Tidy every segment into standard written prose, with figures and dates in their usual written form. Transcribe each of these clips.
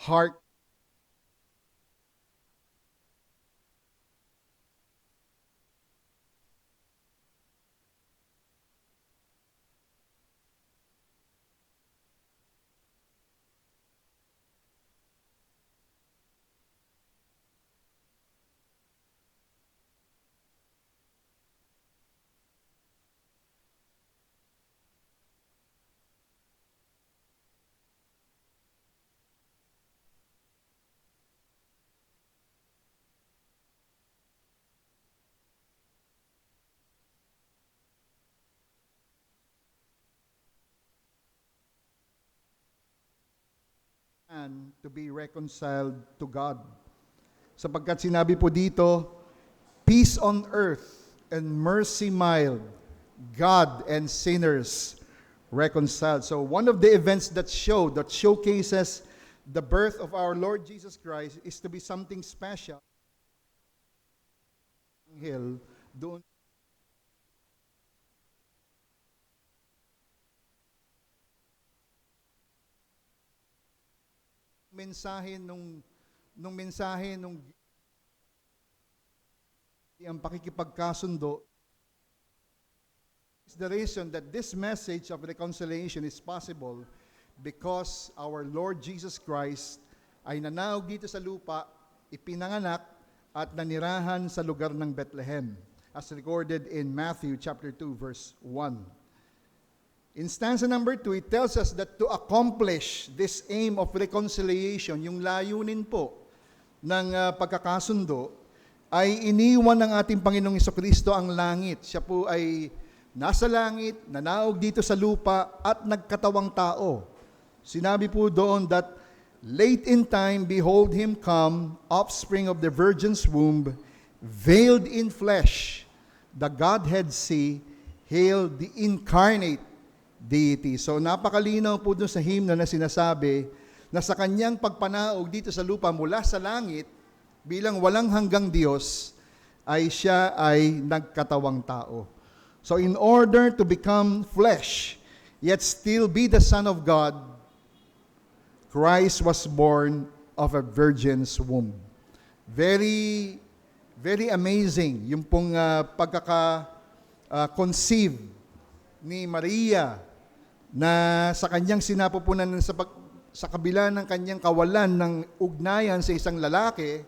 heart and to be reconciled to God. Sapagkat sinabi po dito, peace on earth and mercy mild, God and sinners reconciled. So one of the events that showcases the birth of our Lord Jesus Christ is to be something special. Hill, doon mensahe nung ang pakikipagkasundo is the reason that this message of reconciliation is possible because our Lord Jesus Christ ay nanaog dito sa lupa, ipinanganak at nanirahan sa lugar ng Bethlehem as recorded in Matthew chapter 2 verse 1. In stanza number 2, it tells us that to accomplish this aim of reconciliation, yung layunin po ng pagkakasundo, ay iniwan ng ating Panginoong Jesucristo ang langit. Siya po ay nasa langit, nanaog dito sa lupa, at nagkatawang tao. Sinabi po doon that, late in time, behold him come, offspring of the virgin's womb, veiled in flesh, the Godhead see, hail the incarnate deity. So napakalinaw po dun sa hymno na sinasabi na sa kanyang pagpanaog dito sa lupa mula sa langit bilang walang hanggang Diyos ay siya ay nagkatawang tao. So in order to become flesh yet still be the Son of God, Christ was born of a virgin's womb. Very, very amazing yung pong pagkaka-conceive ni Maria na sa kanyang sinapupunan sa kabila ng kanyang kawalan ng ugnayan sa isang lalaki,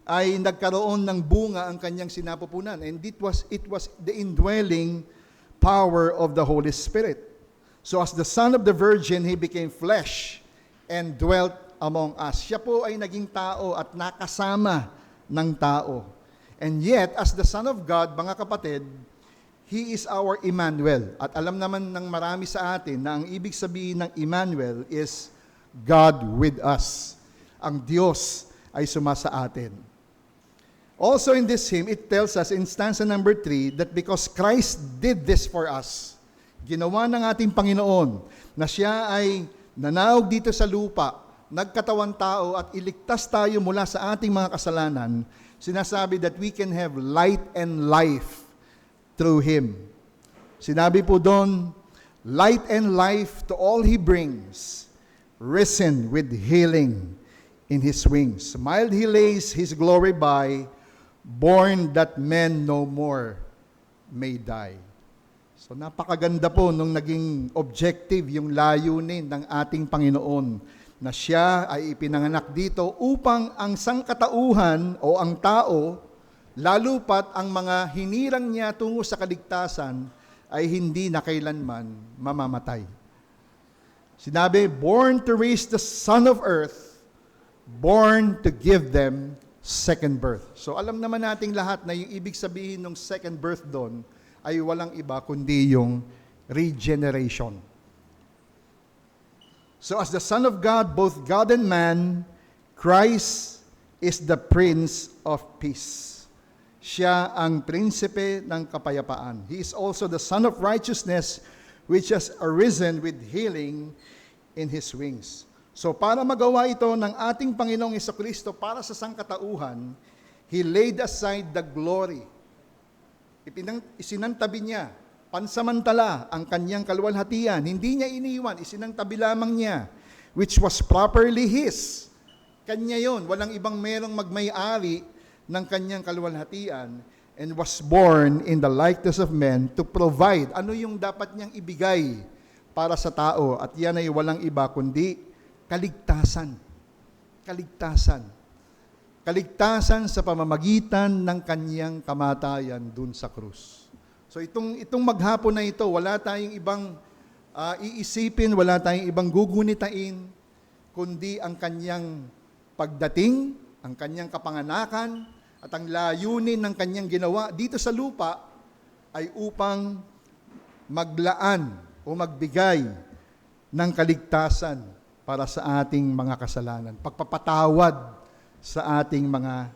ay nagkaroon ng bunga ang kanyang sinapupunan. And it was the indwelling power of the Holy Spirit. So as the Son of the Virgin, He became flesh and dwelt among us. Siya po ay naging tao at nakasama ng tao. And yet, as the Son of God, mga kapatid, He is our Emmanuel. At alam naman ng marami sa atin na ang ibig sabihin ng Emmanuel is God with us. Ang Diyos ay sumasa atin. Also in this hymn, it tells us in stanza number 3 that because Christ did this for us, ginawa ng ating Panginoon na siya ay nanaog dito sa lupa, nagkatawan tao at iligtas tayo mula sa ating mga kasalanan, sinasabi that we can have light and life through Him. Sinabi po doon, light and life to all He brings, risen with healing in His wings. Mild He lays His glory by, born that men no more may die. So napakaganda po nung naging objective, yung layunin ng ating Panginoon, na siya ay ipinanganak dito upang ang sangkatauhan o ang tao, lalo pat ang mga hinirang niya tungo sa kaligtasan, ay hindi na kailanman mamamatay. Sinabi, born to raise the son of earth, born to give them second birth. So alam naman nating lahat na yung ibig sabihin ng second birth doon ay walang iba kundi yung regeneration. So as the Son of God, both God and man, Christ is the Prince of Peace. Siya ang prinsipe ng kapayapaan. He is also the Son of Righteousness, which has arisen with healing in His wings. So para magawa ito ng ating Panginoong Jesucristo para sa sangkatauhan, He laid aside the glory. Isinantabi niya, pansamantala, ang kanyang kaluwalhatian. Hindi niya iniwan, isinantabi lamang niya, which was properly His, Kanya yon, walang ibang merong magmay-ari ng kanyang kaluwalhatian, and was born in the likeness of men to provide. Ano yung dapat niyang ibigay para sa tao? At yan ay walang iba kundi kaligtasan. Kaligtasan. Kaligtasan sa pamamagitan ng kanyang kamatayan dun sa krus. So itong maghapon na ito, wala tayong ibang iisipin, wala tayong ibang gugunitain, kundi ang kanyang pagdating, ang kanyang kapanganakan, at ang layunin ng kanyang ginawa dito sa lupa ay upang maglaan o magbigay ng kaligtasan para sa ating mga kasalanan. Pagpapatawad sa ating mga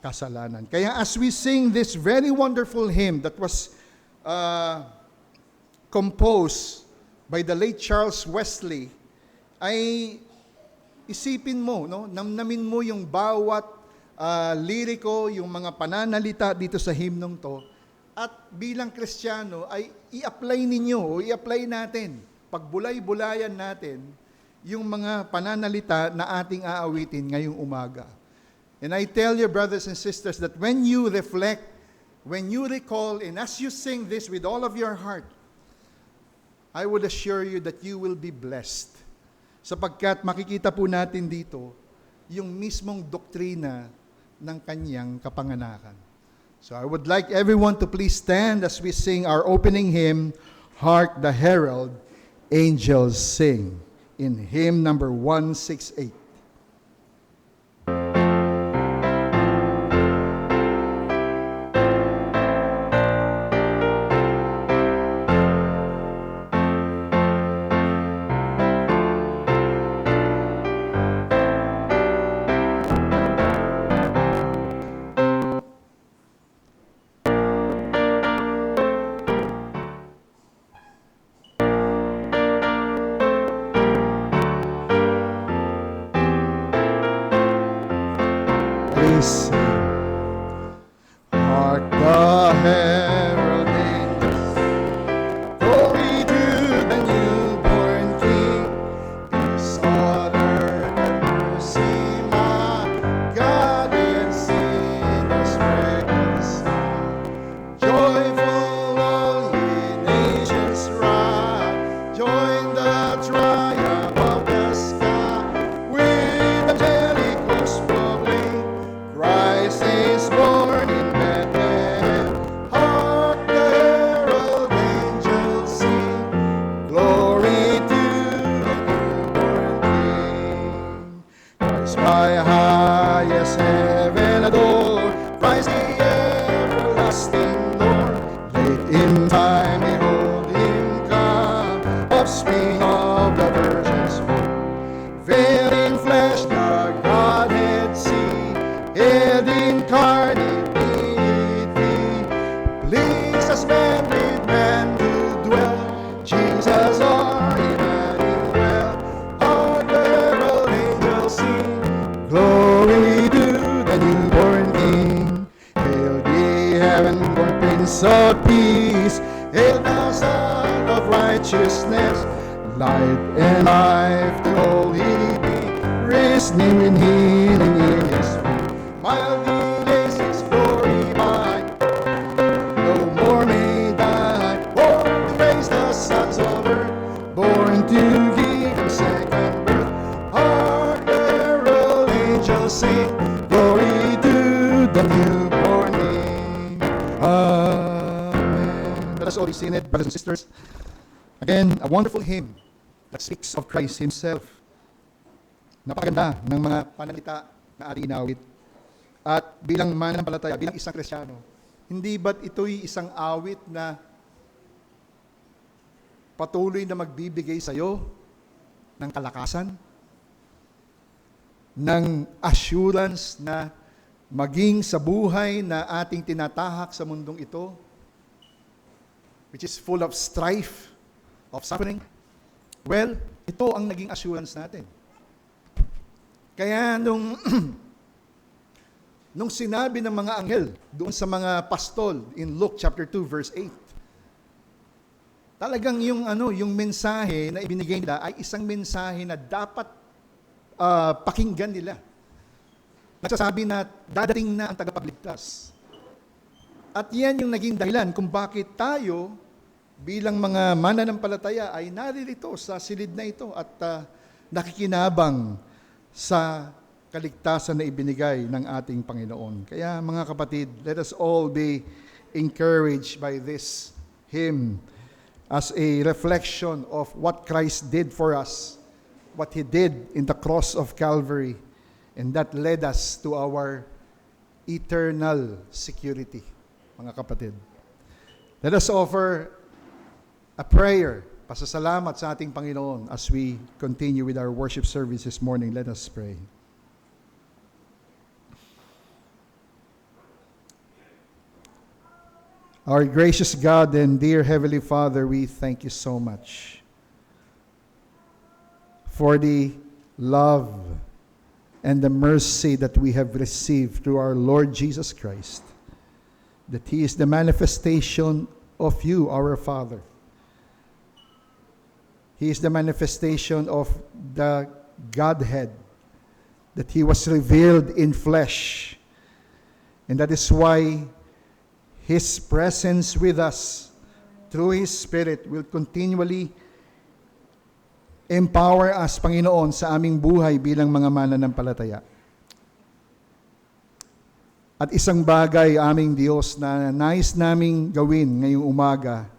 kasalanan. Kaya as we sing this very wonderful hymn that was composed by the late Charles Wesley, ay isipin mo, no? Namnamin mo yung bawat liriko, yung mga pananalita dito sa himnong to, at bilang Kristiyano ay i-apply ninyo o i-apply natin, pagbulay-bulayan natin yung mga pananalita na ating aawitin ngayong umaga. And I tell you, brothers and sisters, that when you reflect, when you recall, and as you sing this with all of your heart, I would assure you that you will be blessed. Sapagkat makikita po natin dito yung mismong doktrina ng kanyang kapanganakan. So I would like everyone to please stand as we sing our opening hymn, Hark the Herald Angels Sing, in hymn number 168. Sing. Hark the herald angels, glory to the newborn King. Peace on earth and mercy, my God, and sinners reconciled. Joyful all ye nations rise, join the triumph of the sky, with angelic hosts proclaim, Christ is born in Bethlehem. Hark the herald angels sing, glory to the newborn King. Christ by highest heaven adored, Christ the everlasting Lord. Late in time behold him come, offspring of the Virgin's womb. Veiled in flesh the Godhead see, head incarnate deity, please us man with man to dwell, Jesus our Emmanuel. Hark the herald angels sing, glory to the newborn King. Hail ye heaven-born Prince of Peace, hail the Son of Righteousness, light and life to all he be, raised new and healing in his feet. Mild delays his glory by, no more may die. Born to raise the sons of earth, born to give him second birth. Hark the herald angels sing, glory to the newborn King. Amen. Let us all be seated, brothers and sisters. Again, a wonderful hymn that speaks of Christ Himself. Napakaganda ng mga panalita na ating inawit. At bilang mananampalataya, bilang isang Kristiyano, hindi ba't ito'y isang awit na patuloy na magbibigay sa iyo ng kalakasan, ng assurance na maging sa buhay na ating tinatahak sa mundong ito, which is full of strife, of suffering? Well, ito ang naging assurance natin. Kaya nung sinabi ng mga anghel doon sa mga pastol in Luke chapter 2 verse 8, talagang yung mensahe na ibinigay nila ay isang mensahe na dapat pakinggan nila. nagsasabi na dadating na ang tagapagligtas. At yan yung naging dahilan kung bakit tayo bilang mga mananampalataya ay naririto sa silid na ito at nakikinabang sa kaligtasan na ibinigay ng ating Panginoon. Kaya mga kapatid, let us all be encouraged by this hymn as a reflection of what Christ did for us, what He did in the cross of Calvary, and that led us to our eternal security, mga kapatid. Let us offer a prayer, pasasalamat sa ating Panginoon as we continue with our worship service this morning. Let us pray. Our gracious God and dear Heavenly Father, we thank you so much for the love and the mercy that we have received through our Lord Jesus Christ, that He is the manifestation of you, our Father. He is the manifestation of the Godhead, that He was revealed in flesh, and that is why His presence with us through His Spirit will continually empower us, Panginoon, sa aming buhay bilang mga mananampalataya. At isang bagay, aming Diyos, na nais naming gawin ngayong umaga,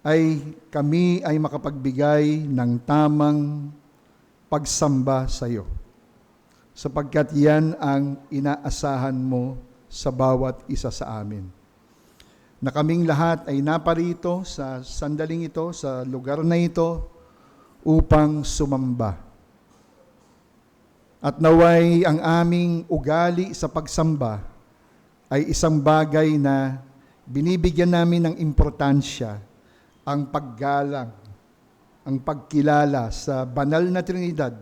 ay kami ay makapagbigay ng tamang pagsamba sa iyo. Sapagkat yan ang inaasahan mo sa bawat isa sa amin. Na kaming lahat ay naparito sa sandaling ito, sa lugar na ito, upang sumamba. At naway ang aming ugali sa pagsamba ay isang bagay na binibigyan namin ng importansya, ang paggalang, ang pagkilala sa banal na Trinidad,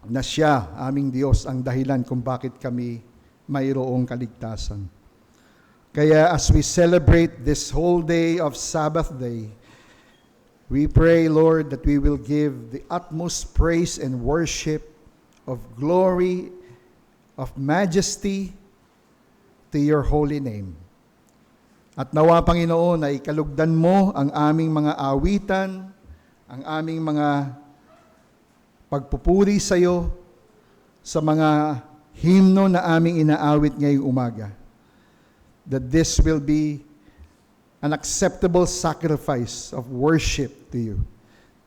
na siya, aming Diyos, ang dahilan kung bakit kami mayroong kaligtasan. Kaya as we celebrate this whole day of Sabbath day, we pray, Lord, that we will give the utmost praise and worship of glory, of majesty to your holy name. At nawa, Panginoon, ay kalugdan mo ang aming mga awitan, ang aming mga pagpupuri sa iyo, sa mga himno na aming inaawit ngayong umaga. That this will be an acceptable sacrifice of worship to you,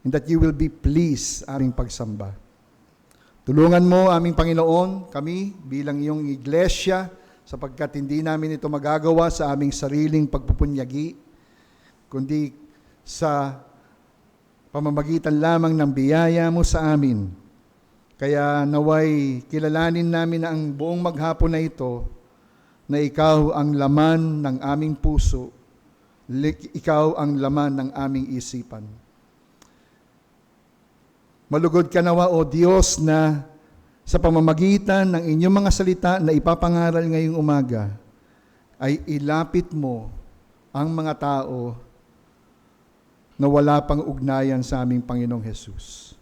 and that you will be pleased aming pagsamba. Tulungan mo, aming Panginoon, kami bilang iyong iglesia, sapagkat hindi namin ito magagawa sa aming sariling pagpupunyagi, kundi sa pamamagitan lamang ng biyaya mo sa amin. Kaya naway kilalanin namin na ang buong maghapon na ito, na ikaw ang laman ng aming puso, ikaw ang laman ng aming isipan. Malugod ka nawa, O Diyos, na sa pamamagitan ng inyong mga salita na ipapangaral ngayong umaga, ay ilapit mo ang mga tao na wala pang ugnayan sa aming Panginoong Hesus.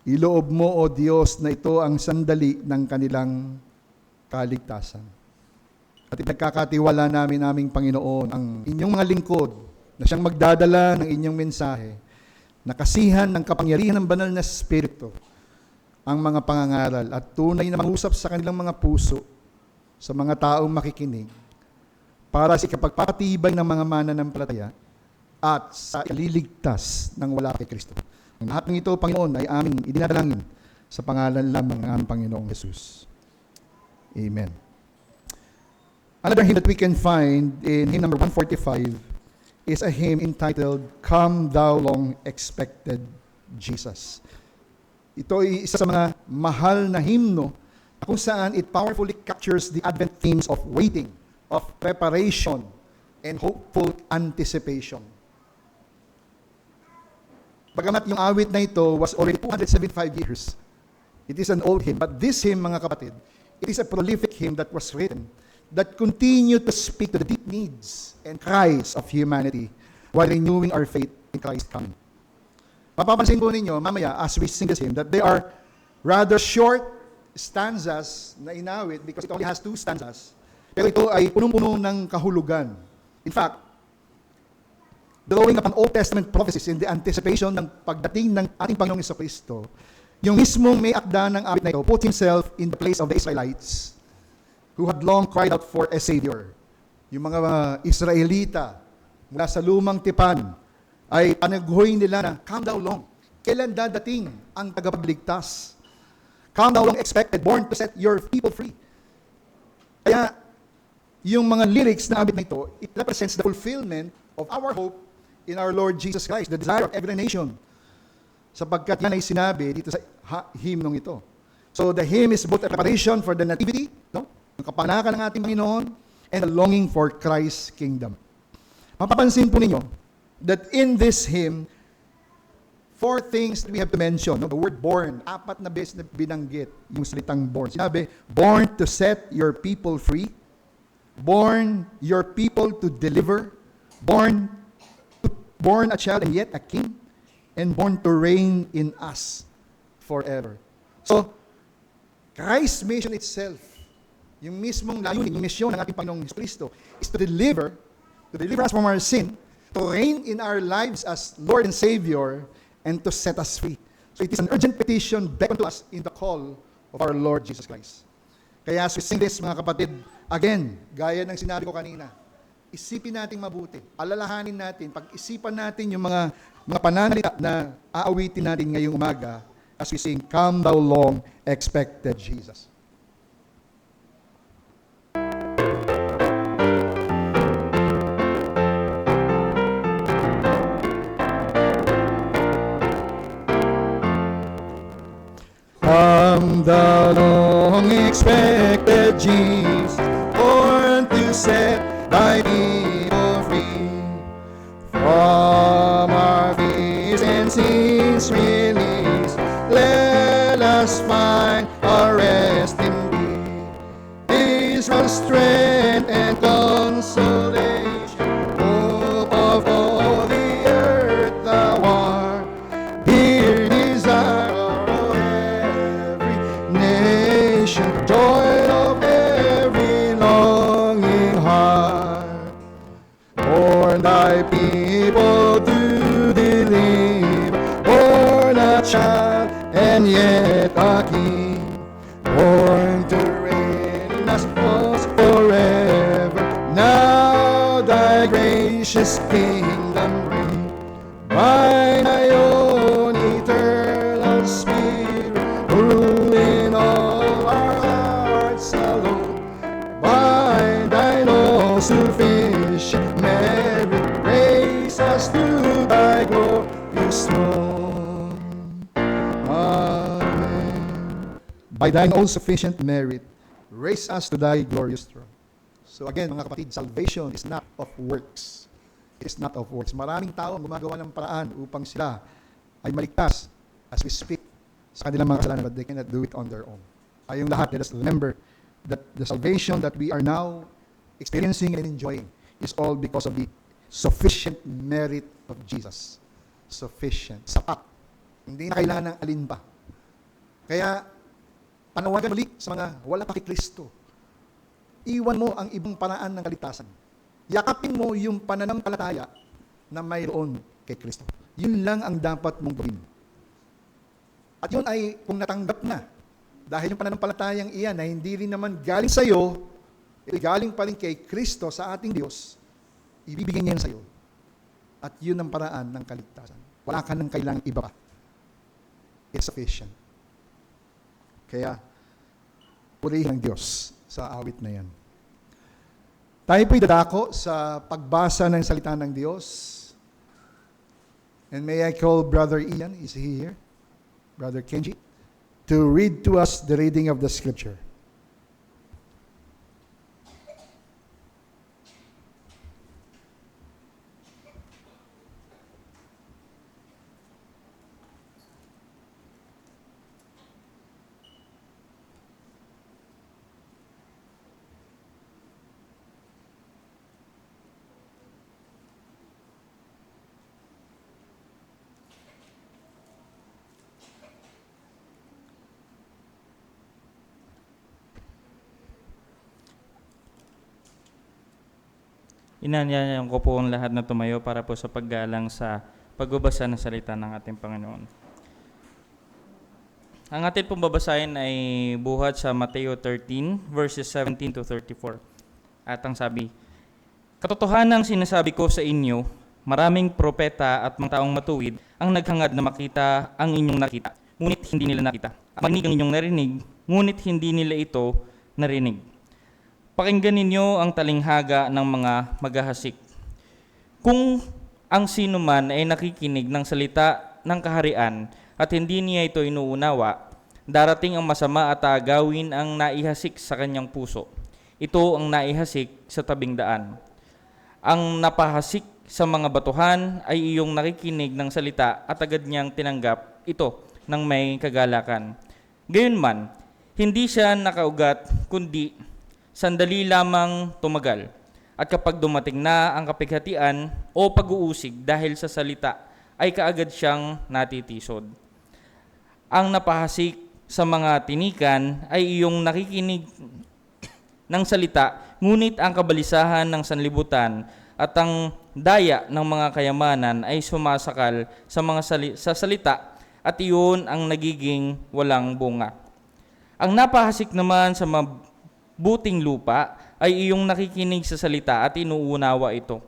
Iloob mo, O Diyos, na ito ang sandali ng kanilang kaligtasan. At ipagkakatiwala namin, aming Panginoon, ang inyong mga lingkod na siyang magdadala ng inyong mensahe, na kasihan ng kapangyarihan ng banal na Espiritu ang mga pangangaral at tunay na mangusap sa kanilang mga puso sa mga taong makikinig para sa ikapagpapatibay ng mga mananampalataya at sa ililigtas ng wala kay Kristo. Ang lahat ng ito, Panginoon, ay aming idinadalangin sa pangalan lamang ng aming Panginoong Jesus. Amen. Another hymn that we can find in hymn number 145 is a hymn entitled, Come Thou Long Expected Jesus. Ito ay isa sa mga mahal na himno kung saan it powerfully captures the Advent themes of waiting, of preparation, and hopeful anticipation. Bagamat yung awit na ito was already 275 years, it is an old hymn. But this hymn, mga kapatid, it is a prolific hymn that was written that continued to speak to the deep needs and cries of humanity while renewing our faith in Christ's coming. Mapapansin po ninyo, mamaya, as we sing this hymn, that they are rather short stanzas na inawit because it only has 2 stanzas. Pero ito ay punong-puno ng kahulugan. In fact, drawing upon Old Testament prophecies in the anticipation ng pagdating ng ating Panginoong Jesucristo, yung mismong may akda ng awit na ito put himself in the place of the Israelites who had long cried out for a Savior. Yung mga Israelita mula sa lumang tipan ay panaghoy nila na, come thou long. Kailan dadating ang tagapagligtas? Come thou long expected, born to set your people free. Kaya, yung mga lyrics na abit na ito, it represents the fulfillment of our hope in our Lord Jesus Christ, the desire of every nation. Sapagkat yan ay sinabi dito sa hymnong ito. So the hymn is both a preparation for the nativity, no? Ang kapanakan ng ating Panginoon, and a longing for Christ's kingdom. Mapapansin po ninyo, that in this hymn, 4 things that we have to mention. No? The word born, 4 na beses na binanggit yung salitang born. Sinabi, born to set your people free, born your people to deliver, born a child and yet a king, and born to reign in us forever. So, Christ's mission itself, yung mismong layunin, yung misyon ng ating Panginoong Jesucristo, is to deliver us from our sin, to reign in our lives as Lord and Savior, and to set us free. So it is an urgent petition beckoned to us in the call of our Lord Jesus Christ. Kaya as we sing this, mga kapatid, again, gaya ng sinabi ko kanina, isipin natin mabuti, alalahanin natin, pag-isipan natin yung mga pananalita na aawitin natin ngayong umaga as we sing, Come Thou Long Expected Jesus. Come thou long expected Jesus, born to set thy people free, from our fears and sins release, let us find our rest in thee. Israel's strength and consolation, hope of all the earth thou art, dear desire of every nation, joy of every longing heart. Born thy people to deliver, born a child and yet a king, born to reign in us forever. Now thy gracious kingdom reign, by thy own eternal Spirit, ruling all our hearts alone, by thine all-sufficient merit, raise us to thy glorious throne. Amen. By thine all-sufficient merit, raise us to thy glorious throne. So again, mga kapatid, salvation is not of works. It is not of works. Maraming tao ang gumagawa ng paraan upang sila ay maligtas as we speak sa kanilang mga kasalanan, but they cannot do it on their own. Ayong lahat, let us remember that the salvation that we are now experiencing and enjoying is all because of the sufficient merit of Jesus. Sufficient. Sapat. Hindi na kailangan ng alin pa. Kaya, panawagan muli sa mga wala pa kay Kristo. Iwan mo ang ibang paraan ng kaligtasan. Yakapin mo yung pananampalataya na mayroon kay Kristo. Yun lang ang dapat mong gawin. At yun ay kung natanggap na. Dahil yung pananampalatayang iyan na hindi rin naman galing sa iyo, galing pa rin kay Kristo sa ating Diyos, ibibigay niya yan sa iyo. At yun ang paraan ng kaligtasan. Wala ka nang kailangang iba pa. It's sufficient. Kaya, purihin ang Diyos sa awit na yan. Tayo po'y dadako sa pagbasa ng salita ng Diyos. And may I call Brother Ian, is he here? Brother Kenji, to read to us the reading of the Scripture. Inanyayahan ko po ang lahat na tumayo para po sa paggalang sa pagbabasa ng salita ng ating Panginoon. Ang ating pong babasahin ay buhat sa Mateo 13, verses 17 to 34. At ang sabi, "Katotohanang sinasabi ko sa inyo, maraming propeta at mga taong matuwid ang naghangad na makita ang inyong nakita, ngunit hindi nila nakita. At marinig ang inyong narinig, ngunit hindi nila ito narinig. Pakinggan ninyo ang talinghaga ng mga maghahasik. Kung ang sino man ay nakikinig ng salita ng kaharian at hindi niya ito inuunawa, darating ang masama at gawin ang naihasik sa kanyang puso. Ito ang naihasik sa tabing daan. Ang napahasik sa mga batuhan ay iyong nakikinig ng salita at agad niyang tinanggap ito ng may kagalakan. Gayunman, hindi siya nakaugat kundi sandali lamang tumagal. At kapag dumating na ang kapighatian o pag-uusig dahil sa salita, ay kaagad siyang natitisod. Ang napahasik sa mga tinikan ay iyong nakikinig ng salita, ngunit ang kabalisahan ng sanlibutan at ang daya ng mga kayamanan ay sumasakal sa mga sa salita at iyon ang nagiging walang bunga. Ang napahasik naman sa buting lupa ay iyong nakikinig sa salita at inuunawa ito.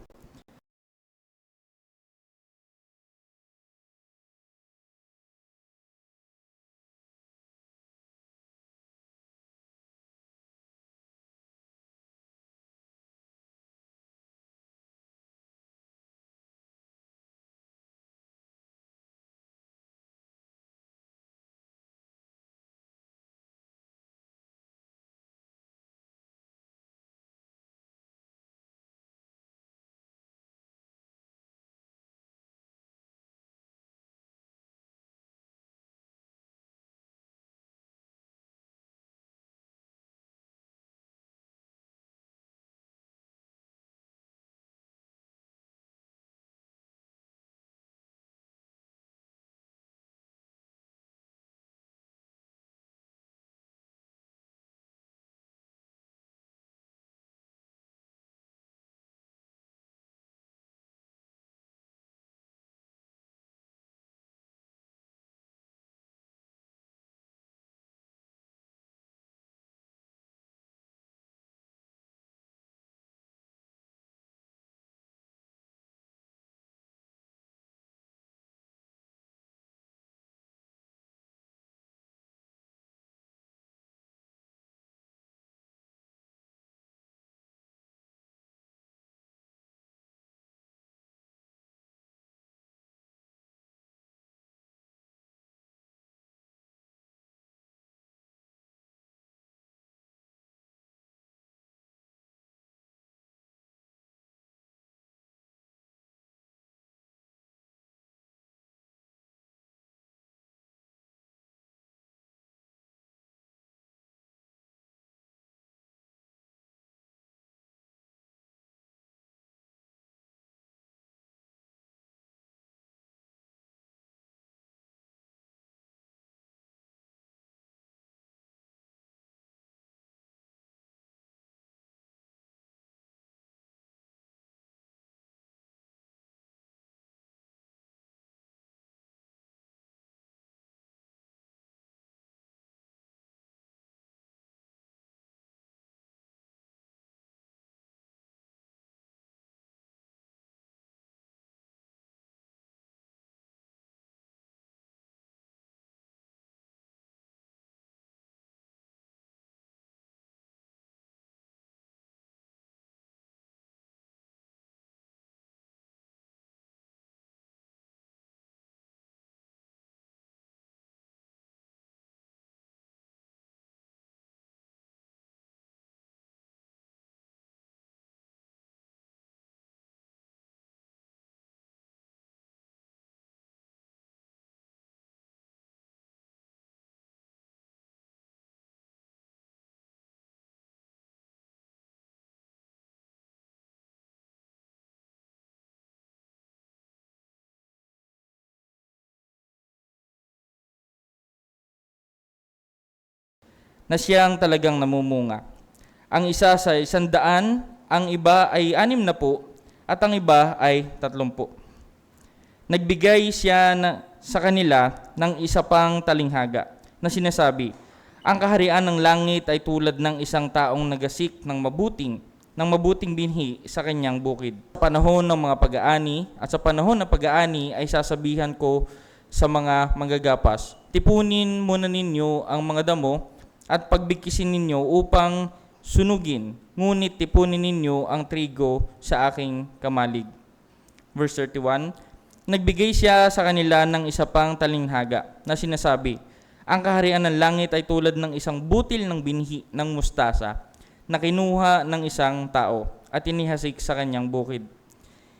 Na siyang talagang namumunga. Ang isa sa 100 ang iba ay 60 at ang iba ay 30. Nagbigay siya sa kanila ng isa pang talinghaga na sinasabi, ang kaharian ng langit ay tulad ng isang taong nagasik ng mabuting binhi sa kanyang bukid. Sa panahon ng mga pag-aani at sa panahon ng pag-aani ay sasabihan ko sa mga manggagapas, tipunin muna ninyo ang mga damo at pagbigkisin ninyo upang sunugin, ngunit tipunin ninyo ang trigo sa aking kamalig. Verse 31, nagbigay siya sa kanila ng isa pang talinghaga na sinasabi, ang kaharian ng langit ay tulad ng isang butil ng binhi ng mustasa na kinuha ng isang tao at inihasik sa kanyang bukid.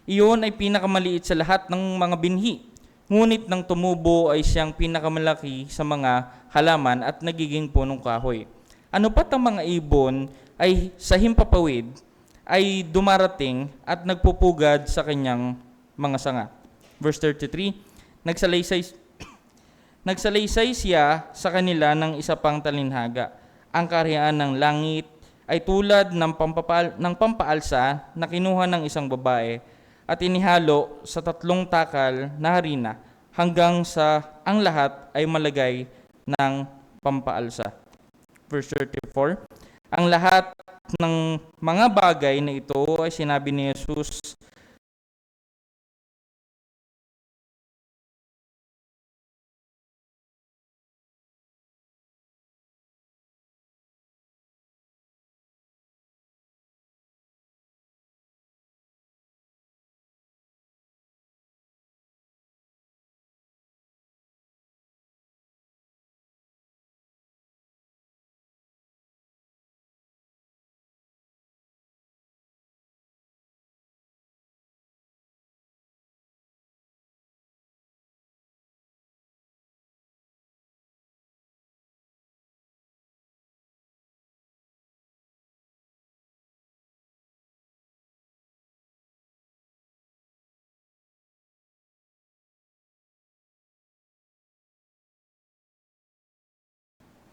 Iyon ay pinakamaliit sa lahat ng mga binhi, ngunit nang tumubo ay siyang pinakamalaki sa mga halaman at nagiging punong kahoy. Ano pat ang mga ibon ay sa himpapawid ay dumarating at nagpupugad sa kanyang mga sanga. Verse 33, Nagsalaysay siya sa kanila ng isa pang talinghaga. Ang kaharian ng langit ay tulad ng pampaalsa na kinuha ng isang babae at inihalo sa 3 takal na harina hanggang sa ang lahat ay malagay ng pampaalsa. Verse 34, ang lahat ng mga bagay na ito ay sinabi ni Jesus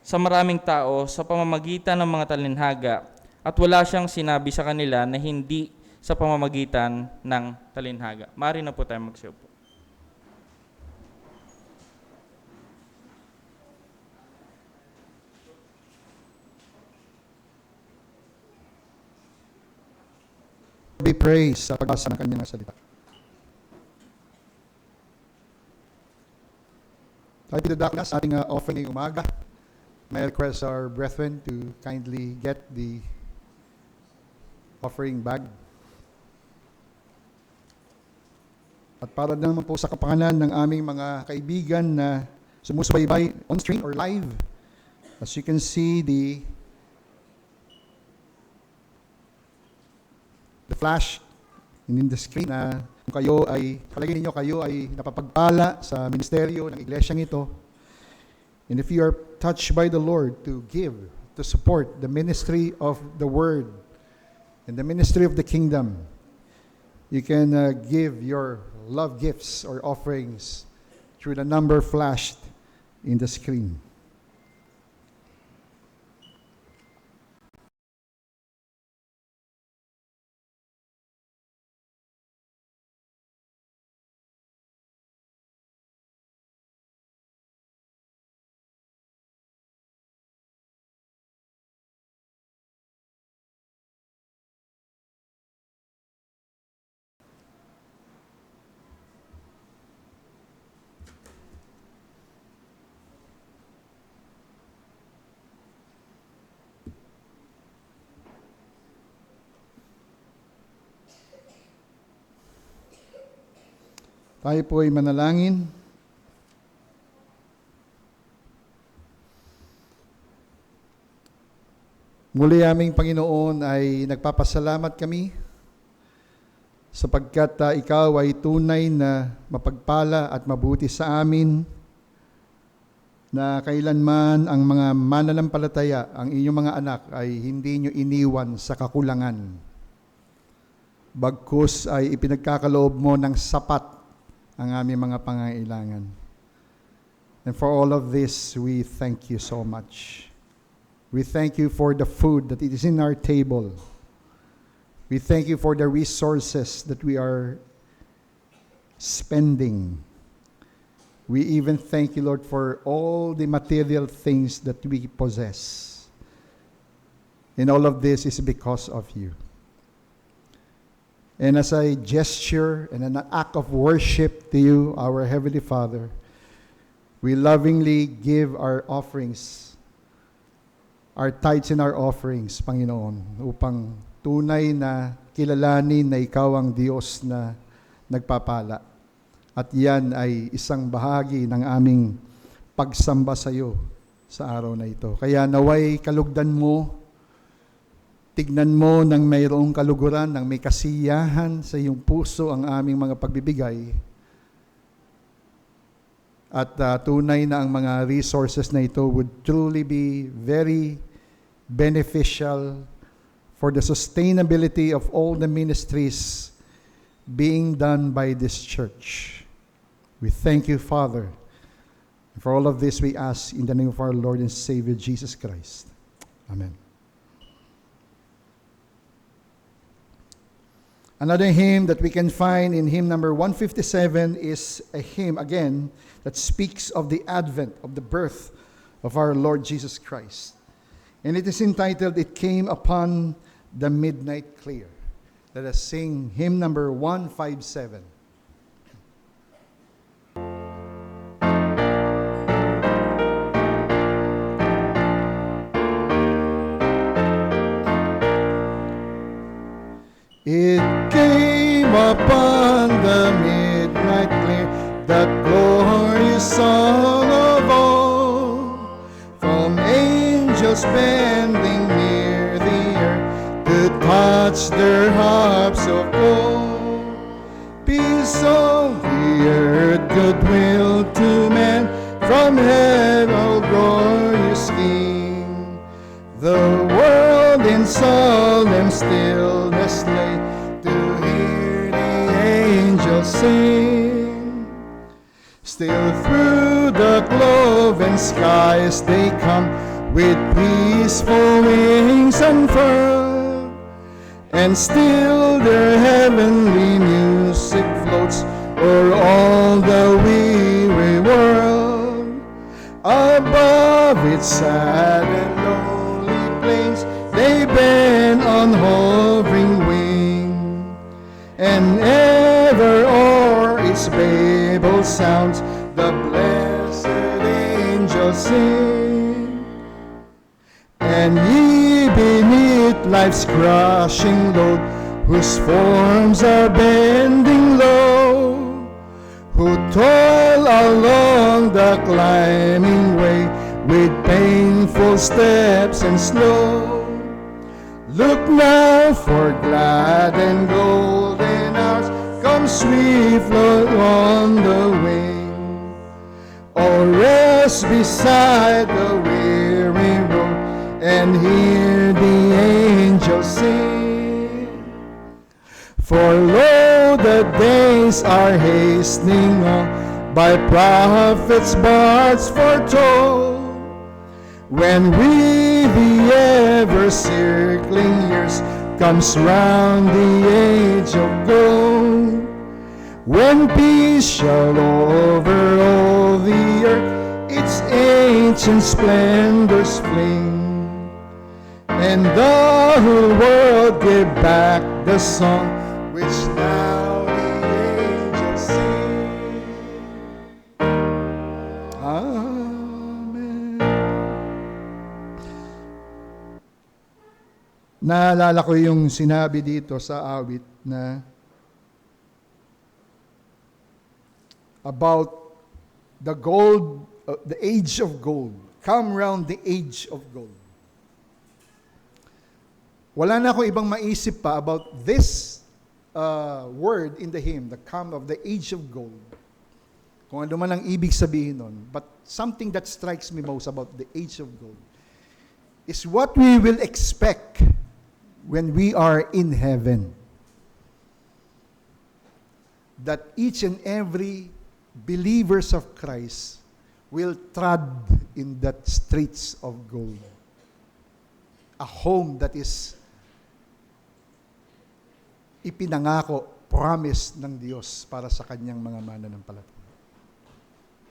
sa maraming tao sa pamamagitan ng mga talinghaga at wala siyang sinabi sa kanila na hindi sa pamamagitan ng talinghaga. Maaari na po tayo magsiupo. Be praised sa pagbasa ng kanyang salita. Tayo pinadaklas sa ating offering ngayong umaga. May I request our brethren to kindly get the offering bag. At para naman po sa kapangalan ng aming mga kaibigan na sumusubaybay on screen or live, as you can see the flash in the screen na kung kayo ay, palagay ninyo kayo ay napapagpala sa ministeryo ng iglesyang ito. And if you are touched by the Lord to give, to support the ministry of the Word and the ministry of the kingdom, you can give your love gifts or offerings through the number flashed in the screen. Tayo po ay manalangin. Muli aming Panginoon ay nagpapasalamat kami sapagkat ikaw ay tunay na mapagpala at mabuti sa amin na kailanman ang mga mananampalataya, ang inyong mga anak ay hindi nyo iniwan sa kakulangan. Bagkus ay ipinagkakaloob mo ng sapat ang aming mga pangangailangan. And for all of this, we thank you so much. We thank you for the food that it is in our table. We thank you for the resources that we are spending. We even thank you, Lord, for all the material things that we possess. And all of this is because of you. And as a gesture and an act of worship to you, our Heavenly Father, we lovingly give our offerings, our tithes and our offerings, Panginoon, upang tunay na kilalanin na Ikaw ang Diyos na nagpapala. At yan ay isang bahagi ng aming pagsamba sa iyo sa araw na ito. Kaya naway kalugdan mo, tignan mo ng mayroong kaluguran, ng may kasiyahan sa iyong puso ang aming mga pagbibigay. At tunay na ang mga resources na ito would truly be very beneficial for the sustainability of all the ministries being done by this church. We thank you, Father. For all of this we ask in the name of our Lord and Savior, Jesus Christ. Amen. Another hymn that we can find in hymn number 157 is a hymn, again, that speaks of the advent, of the birth of our Lord Jesus Christ. And it is entitled, It Came Upon the Midnight Clear. Let us sing hymn number 157. It came upon the midnight clear, that glorious song of all, from angels bending near the earth to touch their harps of gold. Peace on the earth, goodwill to men, from heaven, O glorious King. The world in solemn stillness lay to hear the angels sing. Still through the cloven skies they come, with peaceful wings unfurled, and still their heavenly music floats o'er all the weary world. Above its sad and lonely plains they bend on hovering wing, and ever o'er its Babel sounds the blessed angels sing. And ye beneath life's crushing load, whose forms are bending low, who toil along the climbing way with painful steps and slow, look now, for glad and golden hours come swiftly on the wing. Oh, rest beside the weary road and hear the angels sing. For lo, the days are hastening on, by prophets, bards foretold, when we, the ever-circling years, comes round the age of gold, when peace shall over all the earth its ancient splendors fling, and the whole world give back the song which now the angels sing. Amen. Naalala ko yung sinabi dito sa awit na about the gold, the age of gold. Come round the age of gold. Wala na akong ibang maisip pa about this word in the hymn, the come of the age of gold. Kung ano man ang ibig sabihin nun. But something that strikes me most about the age of gold is what we will expect when we are in heaven. That each and every believers of Christ will trod in that streets of gold. A home that is ipinangako, promise ng Diyos para sa kanyang mga mananampalataya.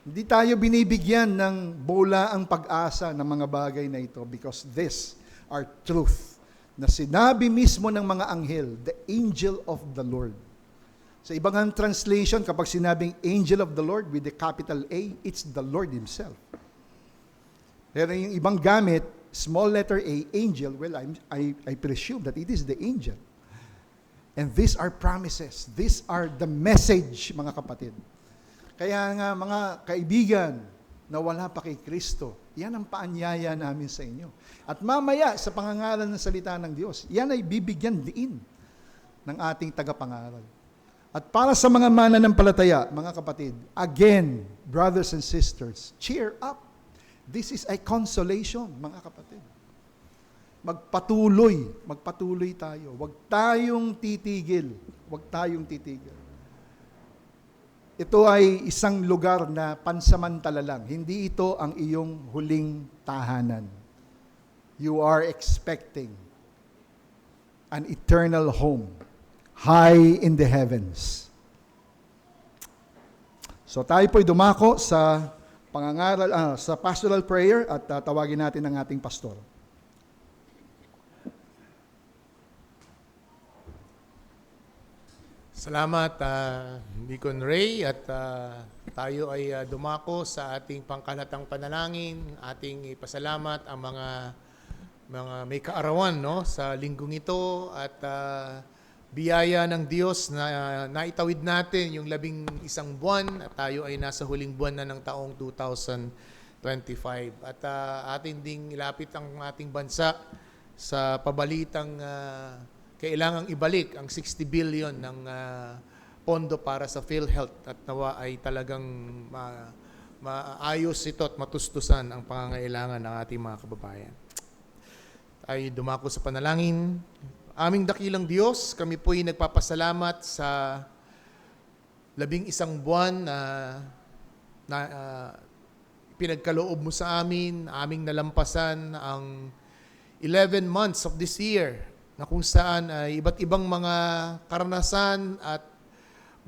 Hindi tayo binibigyan ng bola ang pag-asa ng mga bagay na ito because this are truth na sinabi mismo ng mga anghel, the angel of the Lord. Sa ibang translation, kapag sinabing angel of the Lord with the capital A, it's the Lord Himself. Pero yung ibang gamit, small letter A, angel, well, I presume that it is the angel. And these are promises. These are the message, mga kapatid. Kaya nga, mga kaibigan na wala pa kay Kristo, yan ang paanyaya namin sa inyo. At mamaya, sa pangangaral ng salita ng Diyos, yan ay bibigyan diin ng ating tagapangaral. At para sa mga mananampalataya, mga kapatid, again, brothers and sisters, cheer up. This is a consolation, mga kapatid. Magpatuloy tayo. Huwag tayong titigil. Ito ay isang lugar na pansamantala lang. Hindi ito ang iyong huling tahanan. You are expecting an eternal home high in the heavens. So tayo po'y dumako sa pangangaral, sa pastoral prayer at tawagin natin ang ating pastor. Salamat, Deacon Ray, at tayo ay dumako sa ating pangkalatang panalangin, ating ipasalamat ang mga may kaarawan, no, sa linggong ito at biyaya ng Diyos na naitawid natin yung 11 buwan at tayo ay nasa huling buwan na ng taong 2025. At ating ding ilapit ang ating bansa sa pabalitang kailangang ibalik ang 60 billion ng pondo para sa PhilHealth at nawa ay talagang maayos ito at matustusan ang pangangailangan ng ating mga kababayan. Ay dumako sa panalangin. Aming dakilang Diyos, kami po'y nagpapasalamat sa 11 buwan na pinagkaloob mo sa amin, aming nalampasan ang 11 months of this year na kung saan ay iba't ibang mga karanasan at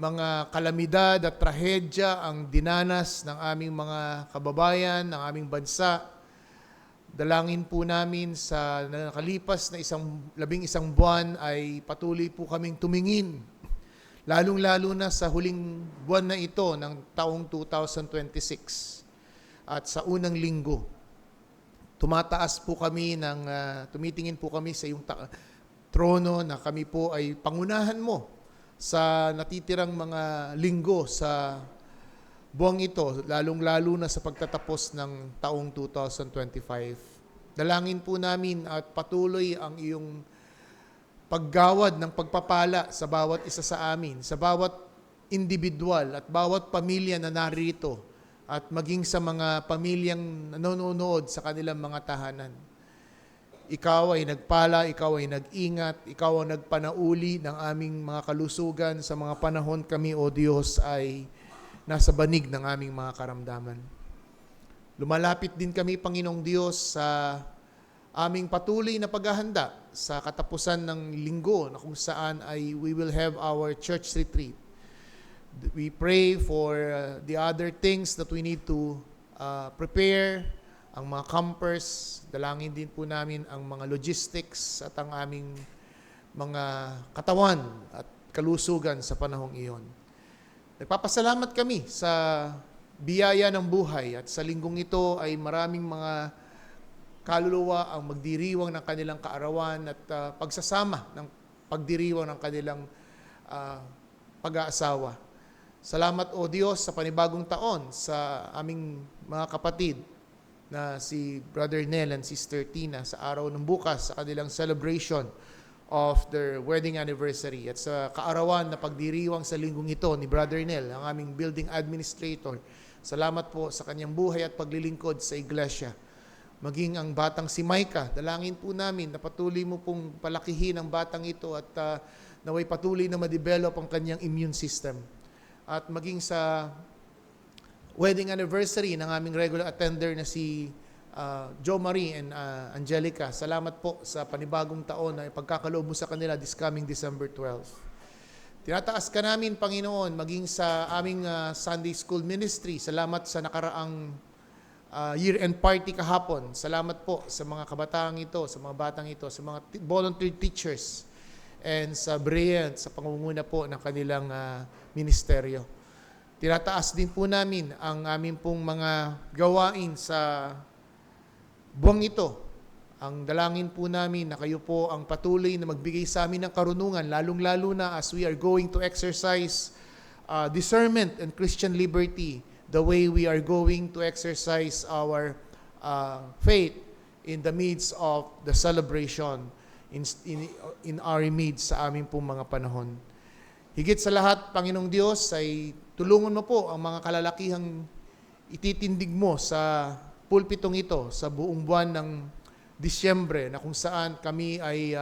mga kalamidad at trahedya ang dinanas ng aming mga kababayan, ng aming bansa. Dalangin po namin sa nakalipas na 11 buwan ay patuloy po kaming tumingin, lalong-lalo na sa huling buwan na ito ng taong 2026 at sa unang linggo. Tumitingin po kami sa iyong trono na kami po ay pangunahan mo sa natitirang mga linggo sa buwang ito, lalong-lalo na sa pagtatapos ng taong 2025. Dalangin po namin at patuloy ang iyong paggawad ng pagpapala sa bawat isa sa amin, sa bawat individual at bawat pamilya na narito at maging sa mga pamilyang nanonood sa kanilang mga tahanan. Ikaw ay nagpala, ikaw ay nag-ingat, ikaw ang nagpanauli ng aming mga kalusugan sa mga panahon kami, O Diyos, ay nasa banig ng aming mga karamdaman. Lumalapit din kami, Panginoong Diyos, sa aming patuloy na paghahanda sa katapusan ng linggo na kung saan ay we will have our church retreat. We pray for the other things that we need to prepare, ang mga campers, dalangin din po namin ang mga logistics at ang aming mga katawan at kalusugan sa panahong iyon. Nagpapasalamat kami sa biyaya ng buhay at sa linggong ito ay maraming mga kaluluwa ang magdiriwang ng kanilang kaarawan at pagsasama ng pagdiriwang ng kanilang pag-aasawa. Salamat, O Diyos, sa panibagong taon sa aming mga kapatid na si Brother Nel and Sister Tina sa araw ng bukas sa kanilang celebration of their wedding anniversary at sa kaarawan na pagdiriwang sa linggong ito ni Brother Nel, ang aming building administrator. Salamat po sa kanyang buhay at paglilingkod sa iglesia. Maging ang batang si Micah, dalangin po namin na patuloy mo pong palakihin ang batang ito at naway patuloy na ma-develop ang kanyang immune system. At maging sa wedding anniversary ng aming regular attender na si Jo Marie and Angelica. Salamat po sa panibagong taon na ipagkakaloob mo sa kanila this coming December 12. Tinataas ka namin, Panginoon, maging sa aming Sunday School Ministry. Salamat sa nakaraang year-end party kahapon. Salamat po sa mga kabataan ito, sa mga batang ito, sa mga volunteer teachers, and sa Brian, sa pangunguna po ng kanilang ministeryo. Tinataas din po namin ang aming pong mga gawain sa buwang ito. Ang dalangin po namin na kayo po ang patuloy na magbigay sa amin ng karunungan, lalong-lalo na as we are going to exercise discernment and Christian liberty, the way we are going to exercise our faith in the midst of the celebration in our midst sa aming pong mga panahon. Higit sa lahat, Panginoong Diyos, ay tulungan mo po ang mga kalalakihang ititindig mo sa pulpitong ito sa buong buwan ng Disyembre, na kung saan kami ay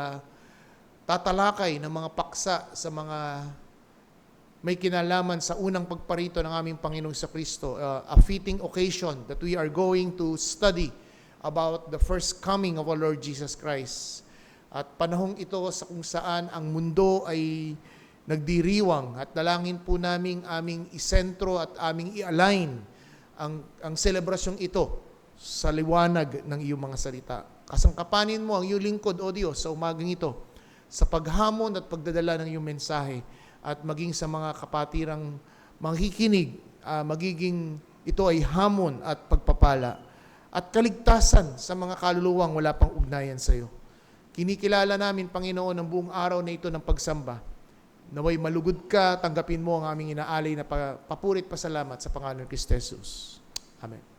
tatalakay ng mga paksa sa mga may kinalaman sa unang pagparito ng aming Panginoong Kristo, a fitting occasion that we are going to study about the first coming of our Lord Jesus Christ. At panahong ito sa kung saan ang mundo ay nagdiriwang, at dalangin po namin aming isentro at aming i-align ang selebrasyong ito sa liwanag ng iyong mga salita. Kasangkapanin mo ang iyong lingkod, O Diyos, sa umagang ito, sa paghamon at pagdadala ng iyong mensahe, at maging sa mga kapatirang makikinig, magiging ito ay hamon at pagpapala, at kaligtasan sa mga kaluluwang wala pang ugnayan sa iyo. Kinikilala namin, Panginoon, ang buong araw na ito ng pagsamba. Naway malugod ka, tanggapin mo ang aming inaalay na papurit pasalamat sa pangalan ng Kristo Jesus. Amen.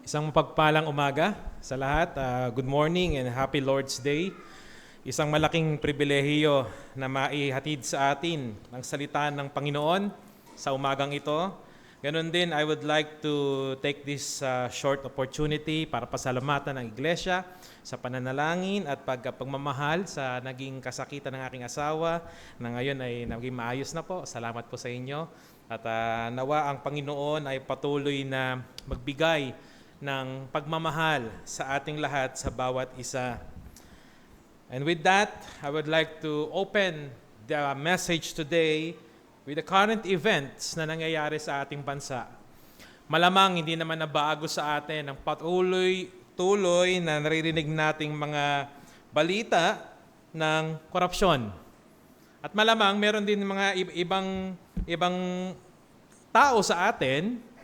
Isang mapagpalang umaga sa lahat. Good morning and happy Lord's Day. Isang malaking pribilehiyo na maihatid sa atin ang salita ng Panginoon sa umagang ito. Ganon din, I would like to take this short opportunity para pasalamatan ang Iglesia sa pananalangin at pagmamahal sa naging kasakitan ng aking asawa na ngayon ay naging maayos na po. Salamat po sa inyo. At nawa ang Panginoon ay patuloy na magbigay ng pagmamahal sa ating lahat sa bawat isa. And with that, I would like to open the message today with the current events na nangyayari sa ating bansa. Malamang hindi naman nabago sa atin ang tuloy na naririnig nating mga balita ng korupsyon. At malamang meron din mga ibang tao sa atin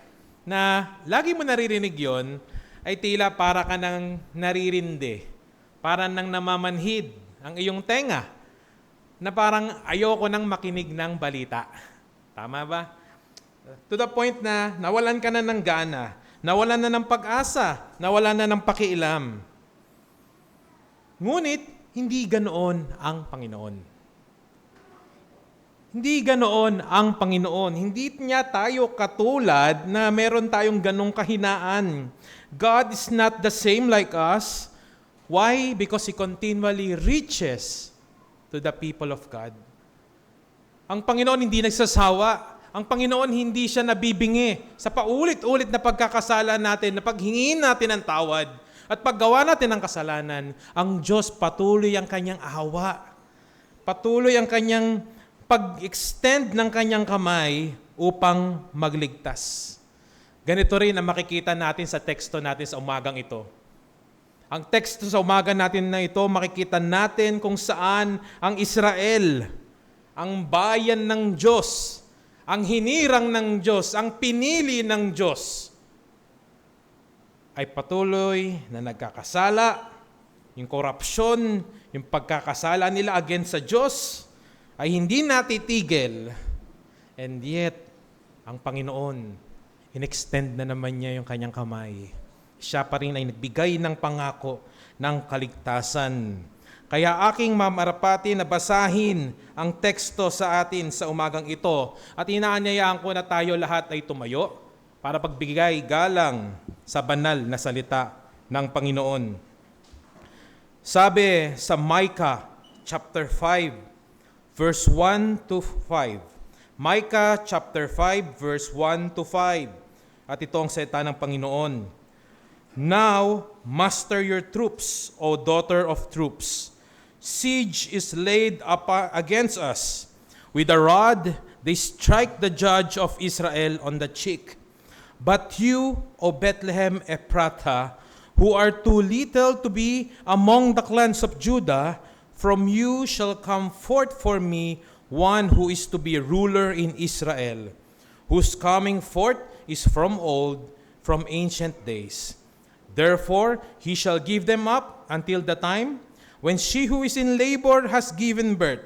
na lagi mo naririnig yon, ay tila para ka nang naririndi, para nang namamanhid ang iyong tenga, na parang ayoko nang makinig ng balita. Tama ba? To the point na nawalan ka na ng gana, nawalan na ng pag-asa, nawalan na ng pakialam. Ngunit, hindi ganoon ang Panginoon. Hindi ganoon ang Panginoon. Hindi niya tayo katulad na meron tayong ganong kahinaan. God is not the same like us. Why? Because He continually reaches to the people of God. Ang Panginoon hindi nagsasawa. Ang Panginoon hindi siya nabibingi sa paulit-ulit na pagkakasala natin, na paghingin natin ng tawad at paggawa natin ng kasalanan. Ang Diyos patuloy ang kanyang awa. Patuloy ang kanyang pag-extend ng kanyang kamay upang magligtas. Ganito rin ang makikita natin sa teksto natin sa umagang ito. Ang teksto sa umaga natin na ito, makikita natin kung saan ang Israel, ang bayan ng Diyos, ang hinirang ng Diyos, ang pinili ng Diyos, ay patuloy na nagkakasala. Yung korupsyon, yung pagkakasala nila against sa Diyos, ay hindi natitigil. And yet, ang Panginoon, in-extend na naman niya yung kanyang kamay. Siya pa rin ay nagbigay ng pangako ng kaligtasan. Kaya aking mamarapati na basahin ang teksto sa atin sa umagang ito at inaanyayaan ko na tayo lahat ay tumayo para pagbigay galang sa banal na salita ng Panginoon. Sabi sa Micah chapter 5, verse 1 to 5, Micah chapter 5 verse 1 to 5. At ito ang salita ng Panginoon. Now, muster your troops, O daughter of troops. Siege is laid up against us. With a rod, they strike the judge of Israel on the cheek. But you, O Bethlehem Ephrathah, who are too little to be among the clans of Judah, from you shall come forth for me one who is to be ruler in Israel, whose coming forth is from old, from ancient days. Therefore, he shall give them up until the time when she who is in labor has given birth.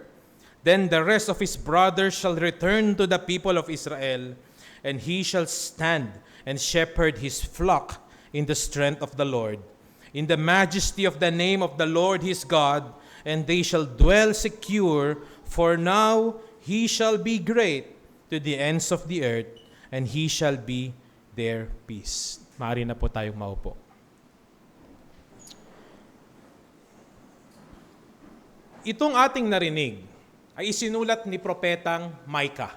Then the rest of his brothers shall return to the people of Israel, and he shall stand and shepherd his flock in the strength of the Lord, in the majesty of the name of the Lord his God, and they shall dwell secure, for now he shall be great to the ends of the earth, and he shall be their peace. Maaari na po tayong maupo. Itong ating narinig ay isinulat ni Propetang Micah.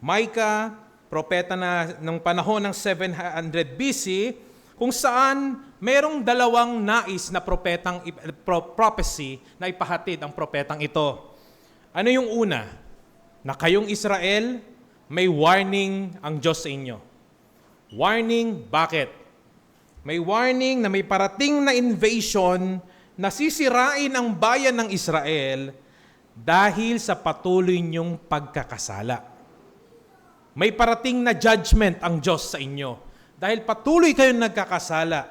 Micah, propeta na ng panahon ng 700 BC, kung saan merong dalawang nais na prophecy na ipahatid ang propetang ito. Ano yung una? Na kayong Israel, may warning ang Diyos sa inyo. Warning, bakit? May warning na may parating na invasion na sisirain ang bayan ng Israel dahil sa patuloy niyong pagkakasala. May parating na judgment ang Diyos sa inyo dahil patuloy kayong nagkakasala.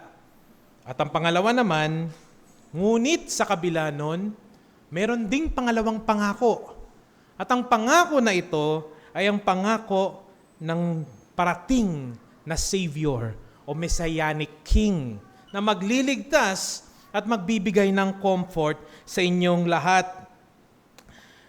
At ang pangalawa naman, ngunit sa kabila nun, meron ding pangalawang pangako. At ang pangako na ito ay ang pangako ng parating na Savior o Messianic King na magliligtas at magbibigay ng comfort sa inyong lahat.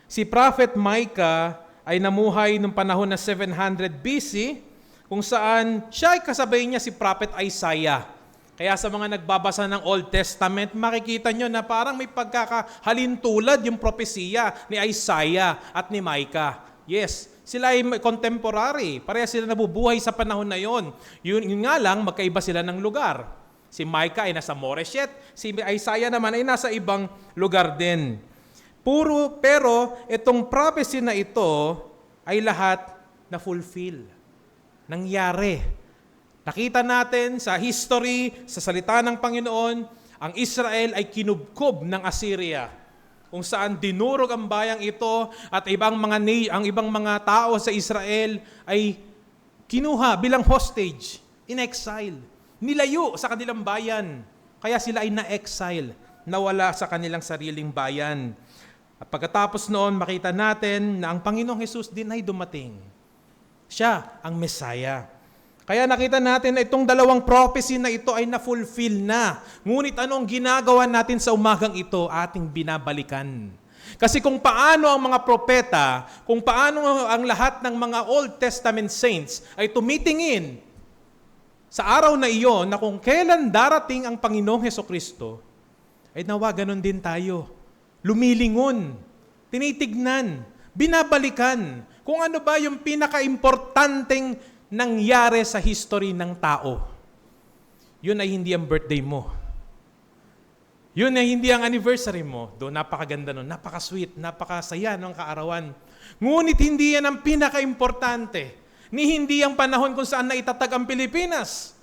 Si Prophet Micah ay namuhay noong panahon na 700 BC, kung saan siya ay kasabay niya si Prophet Isaiah. Kaya sa mga nagbabasa ng Old Testament, makikita nyo na parang may pagkakahalintulad yung propesiya ni Isaiah at ni Micah. Yes, sila ay contemporary. Pareha sila nabubuhay sa panahon na yon. Yun nga lang, magkaiba sila ng lugar. Si Micah ay nasa Moreshet, si Isaiah naman ay nasa ibang lugar din. Pero itong prophecy na ito ay lahat na fulfill. Nangyari. Nakita natin sa history, sa salita ng Panginoon, ang Israel ay kinubkob ng Assyria, kung saan dinurog ang bayang ito at ang ibang mga tao sa Israel ay kinuha bilang hostage, in exile. Nilayo sa kanilang bayan. Kaya sila ay na-exile, nawala sa kanilang sariling bayan. At pagkatapos noon, makita natin na ang Panginoong Hesus din ay dumating. Siya ang Messiah. Kaya nakita natin na itong dalawang prophecy na ito ay na-fulfill na. Ngunit ano ang ginagawa natin sa umagang ito, ating binabalikan. Kasi kung paano ang mga propeta, kung paano ang lahat ng mga Old Testament saints ay tumitingin sa araw na iyon na kung kailan darating ang Panginoong Hesukristo, ay nawa ganun din tayo. Lumilingon, tinitignan, binabalikan kung ano ba yung pinaka-importanteng nangyari sa history ng tao. Yun ay hindi ang birthday mo. Yun ay hindi ang anniversary mo. Doon napakaganda nun, napaka-sweet, napakasaya ng kaarawan. Ngunit hindi yan ang pinaka-importante. Ni hindi ang panahon kung saan naitatag ang Pilipinas.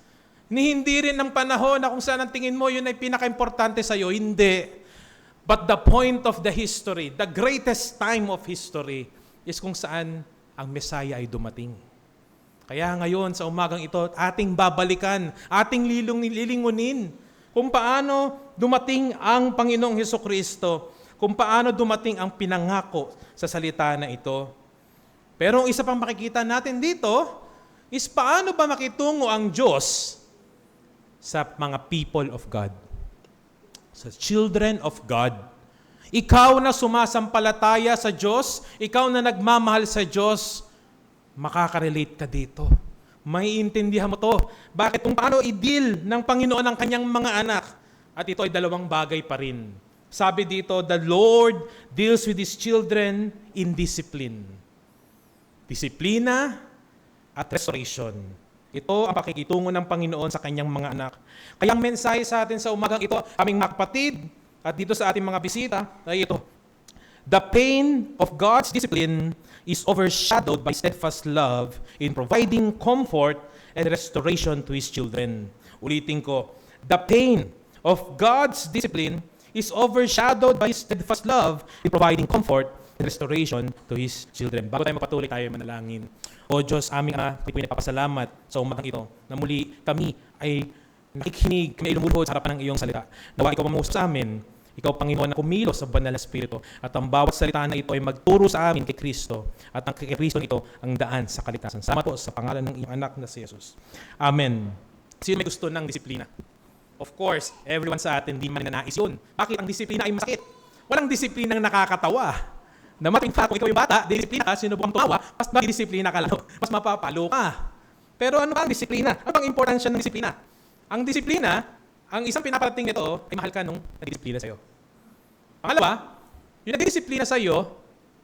Ni hindi rin ang panahon na kung saan ang tingin mo yun ay pinaka-importante sa'yo. Hindi. But the point of the history, the greatest time of history, is kung saan ang Messiah ay dumating. Kaya ngayon sa umagang ito, ating babalikan, ating lilingunin kung paano dumating ang Panginoong Hesukristo, kung paano dumating ang pinangako sa salita na ito. Pero ang isa pang makikita natin dito is paano ba makitungo ang Diyos sa mga people of God, sa children of God. Ikaw na sumasampalataya sa Diyos, ikaw na nagmamahal sa Diyos, makaka-relate ka dito. Maiintindihan mo to. Bakit? Kung paano i-deal ng Panginoon ang kanyang mga anak. At ito ay dalawang bagay pa rin. Sabi dito, the Lord deals with His children in discipline. disiplina, at restoration. Ito ang pakikitungo ng Panginoon sa kanyang mga anak. Kaya ang mensahe sa atin sa umagang ito, aming mga kapatid, at dito sa ating mga bisita, ay ito. The pain of God's discipline is overshadowed by steadfast love in providing comfort and restoration to His children. Ulitin ko, the pain of God's discipline is overshadowed by steadfast love in providing comfort and restoration to His children. Bago tayo magpatuloy, tayo manalangin. O Diyos, aming Ama, may pinapasalamat sa umagang ito na muli kami ay nakikinig, kami ay lumuluhod sa harapan ng iyong salita. Nawa ikaw mamusap sa amin, ikaw Panginoon na kumilos sa banal na Espiritu at ang bawat salita na ito ay magturo sa amin kay Kristo at ang kay Kristo ito ang daan sa kaligtasan. Salamat po sa pangalan ng iyong anak na si Jesus. Amen. Sino may gusto ng disiplina? Of course, everyone sa atin di man nanais yun. Bakit ang disiplina ay masakit? Walang disiplinang nakakatawa. Na in fact, kung ikaw yung bata, disiplina ka, sinubukang tumawa, mas magdisiplina ka lalo. Mas mapapalo ka. Pero ano ba ang disiplina? Ano bang importansya ng disiplina? Ang disiplina, ang isang pinaparating nito ay mahal ka nung nagdisiplina sa'yo. Pangalawa, yung nagdisiplina sa'yo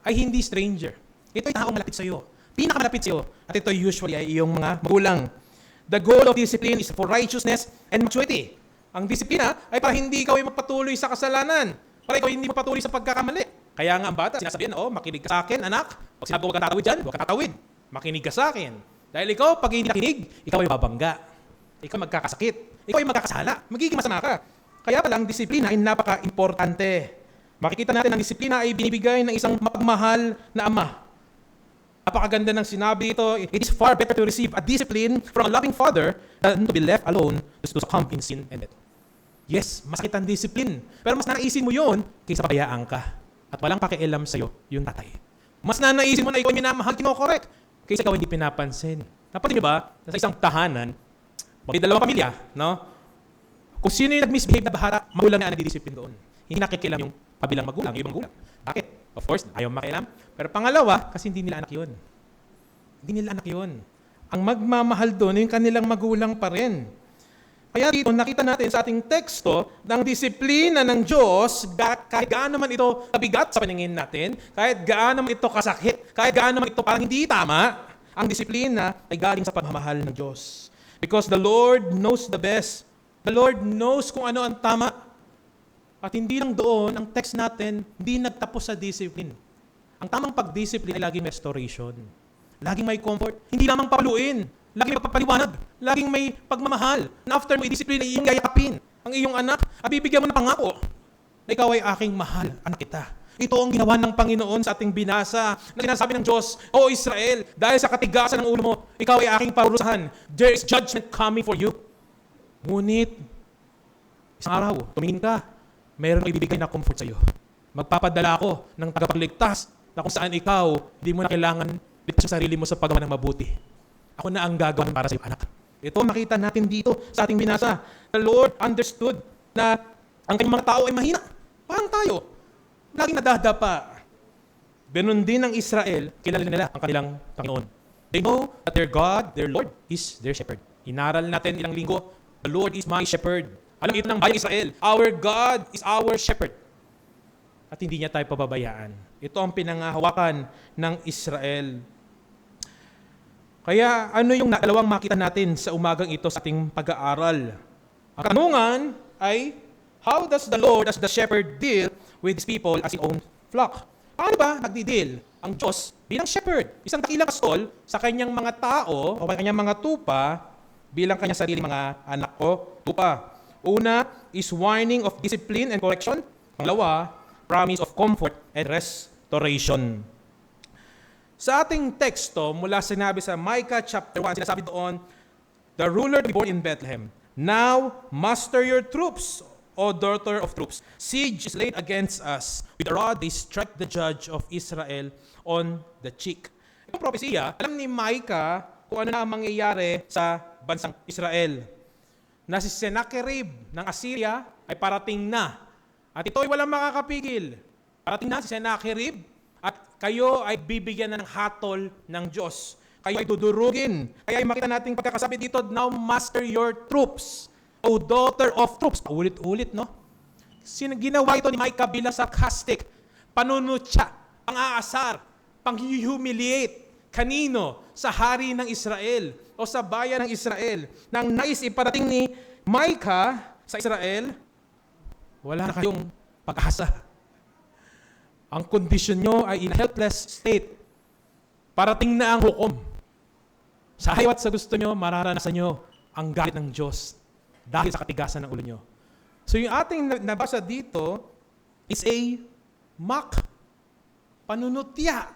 ay hindi stranger. Ito ay taong malapit sa'yo. Pinakamalapit sa'yo. At ito usually ay iyong mga magulang. The goal of discipline is for righteousness and maturity. Ang disiplina ay para hindi ikaw ay magpatuloy sa kasalanan. Para ikaw hindi magpatuloy sa pagkakamali. Kaya nga ang bata, sinasabihan, makinig ka sa akin, anak. Pag sinabi ko huwag kang tatawid dyan, huwag kang tatawid. Makinig ka sa akin. Dahil ikaw, pag hindi nakinig, ikaw ay babangga. Ikaw magkakasakit. Ikaw ay magkakasala. Magiging masama ka. Kaya pala, ang disiplina ay napaka-importante. Makikita natin ang disiplina ay binibigay ng isang mapagmahal na ama. Napakaganda ng sinabi dito, it is far better to receive a discipline from a loving father than to be left alone to succumb in sin and death. Yes, masakit ang discipline. Pero mas nanaisin mo yun kaysa pabayaan ka. At walang pakialam sa'yo yung tatay. Mas nanaisin mo na ikaw ay minamahal, kinokorek, kaysa ikaw hindi pinapansin. Napansin niyo ba, sa isang tahanan, may dalawang pamilya, no? Kung sino yung nag-misbehave na bahara, magulang na nagdidisiplin doon. Hindi nakikilam yung kabilang magulang, yung ibang magulang. Bakit? Of course, ayaw makialam. Pero pangalawa, kasi hindi nila anak yun. Hindi nila anak yun. Ang magmamahal doon, yung kanilang magulang pa rin. Kaya dito, nakita natin sa ating teksto ng disiplina ng Diyos, kahit gaano man ito kabigat sa paningin natin, kahit gaano man ito kasakit, kahit gaano man ito parang hindi tama, ang disiplina ay galing sa pagmamahal ng Diyos. Because the Lord knows the best. The Lord knows kung ano ang tama. At hindi lang doon, ang text natin, hindi nagtapos sa discipline. Ang tamang pag-discipline ay laging restoration. Laging may comfort. Hindi lamang papaluin. Laging may pagpapaliwanag. Laging may pagmamahal. Na after mo i-discipline, ay iyong gayapin ang iyong anak at bibigyan mo ng pangako na ikaw ay aking mahal, anak kita. Ito ang ginawa ng Panginoon sa ating binasa na sinasabi ng Diyos, O Israel, dahil sa katigasan ng ulo mo, ikaw ay aking parurusahan. There is judgment coming for you. Ngunit, isang araw, tumingin ka, mayroon ang ibibigay na comfort sa iyo. Magpapadala ako ng tagapagligtas na kung saan ikaw, hindi mo na kailangan dito sa sarili mo sa paggawa ng mabuti. Ako na ang gagawin para sa iyo, anak. Ito makita natin dito sa ating binasa. The Lord understood na ang kanyang mga tao ay mahina. Parang tayo. Laging nadadapa. Ganun din ang Israel, kilala nila ang kanilang Panginoon. They know that their God, their Lord, is their shepherd. Inaral natin ilang linggo, the Lord is my shepherd. Alam ito ng bayang Israel, our God is our shepherd. At hindi niya tayo pababayaan. Ito ang pinangahawakan ng Israel. Kaya ano yung dalawang makita natin sa umagang ito sa ating pag-aaral? Ang tanungan ay, how does the Lord as the shepherd deal with his people as his own flock? Paano ba nagdi-deal ang Diyos bilang shepherd? Isang dakilang kastol sa kanyang mga tao o kanyang mga tupa bilang kanyang sarili mga anak o tupa. Una is warning of discipline and correction. Pangalawa, promise of comfort and restoration. Sa ating teksto, mula sinabi sa Micah chapter 1, sinasabi doon, the ruler to be born in Bethlehem. Now, muster your troops, O daughter of troops. Siege is laid against us. With a rod, they strike the judge of Israel on the cheek. Itong propesiya, alam ni Micah kung ano na ang mangyayari sa bansang Israel. Na si Sennacherib ng Assyria ay parating na. At ito ay walang makakapigil. Parating na si Sennacherib at kayo ay bibigyan na ng hatol ng Diyos. Kayo ay dudurugin. Kaya ay makita nating pagkakasabi dito, now master your troops, O daughter of troops. Ulit-ulit, no? Ginawa ito ni Micah bilang sarcastic, panunutya, pang-aasar, pang-humiliate. Kanino? Sa hari ng Israel o sa bayan ng Israel. Nang nais iparating ni Micah sa Israel, wala na kayong pag-asa. Ang kondisyon nyo ay in a helpless state. Parating na ang hukom. Sa hayat sa gusto nyo, mararanasan nyo ang galit ng Diyos dahil sa katigasan ng ulo nyo. So yung ating nabasa dito is a mock panunutya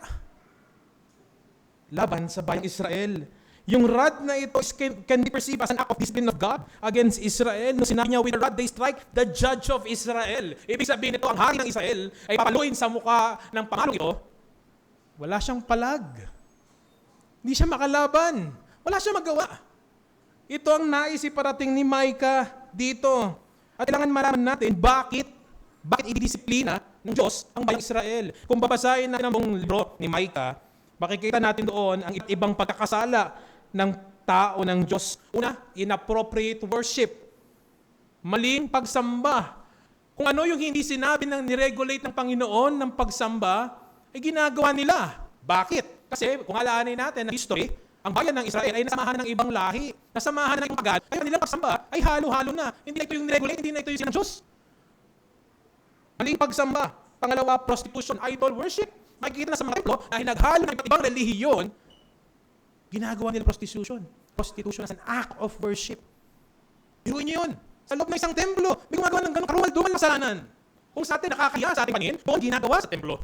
laban sa bayang Israel. Yung rod na ito can be perceived as an act of discipline of God against Israel. Nung sinabi niya, with the rod they strike the judge of Israel. Ibig sabihin ito, ang hari ng Israel ay papaluin sa mukha ng pangalong ito. Wala siyang palag. Hindi siya makalaban. Wala siya magawa. Ito ang nais iparating ni Micah dito. At kailangan malaman natin bakit ididisiplina ng Diyos ang bayang Israel. Kung babasahin natin ang buong libro ni Micah, makikita natin doon ang ibang pagkakasala ng tao ng Diyos. Una, inappropriate worship. Maling pagsamba. Kung ano yung hindi sinabi ng niregulate ng Panginoon ng pagsamba, ay ginagawa nila. Bakit? Kasi kung alaanin natin ang history, ang bayan ng Israel ay nasamahan ng ibang lahi, nasamahan ng ibang pagad, kaya nilang pagsamba ay halo-halo na. Hindi na ito yung niregulate, hindi na ito yung sinang Diyos. Maling pagsamba. Pangalawa, prostitution, idol worship. Makikita na sa mga templo na hinaghalo ng ibang relihiyon, ginagawa nila prostitution. Prostitution as an act of worship. Iruin niyo yun. Sa loob ng isang templo, may gumagawa ng ganong karumal-dumal na kasalanan. Kung sa atin nakakahiya sa ating paningin, doon ginagawa sa templo.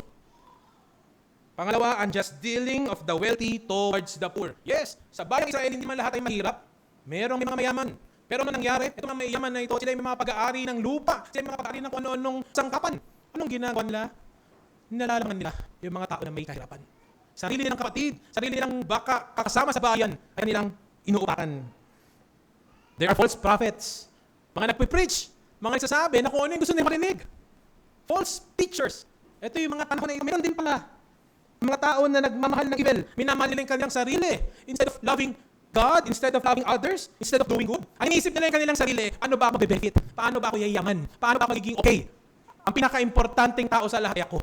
Pangalawa, unjust dealing of the wealthy towards the poor. Yes, sa bayang Israel, hindi man lahat ay mahirap. May mga mayaman. Pero ano nangyari? Ito mga mayaman na ito, sila yung mga pag-aari ng lupa. Sila yung mga pag-aari ng kung ano-anong sangkapan. Anong ginagawa nila? Nilalaman nila yung mga tao na may kahirapan. Sarili nilang kapatid, sarili nilang baka kakasama sa bayan, ay nilang inuupakan. There are false prophets. Mga nagpipreach, mga nagsasabi na kung ano yung gusto nilang marinig. False teachers. Ito yung mga panahon na ito. Meron din pala. Mga tao na nagmamahal ng evil, minamahal nila yung kanilang sarili. Instead of loving God, instead of loving others, instead of doing good, ang iniisip nila yung kanilang sarili, ano ba ako mabe-benefit? Paano ba ako yayaman? Paano ba ako magiging okay? Ang pinaka-importanting tao sa lahat ay ako.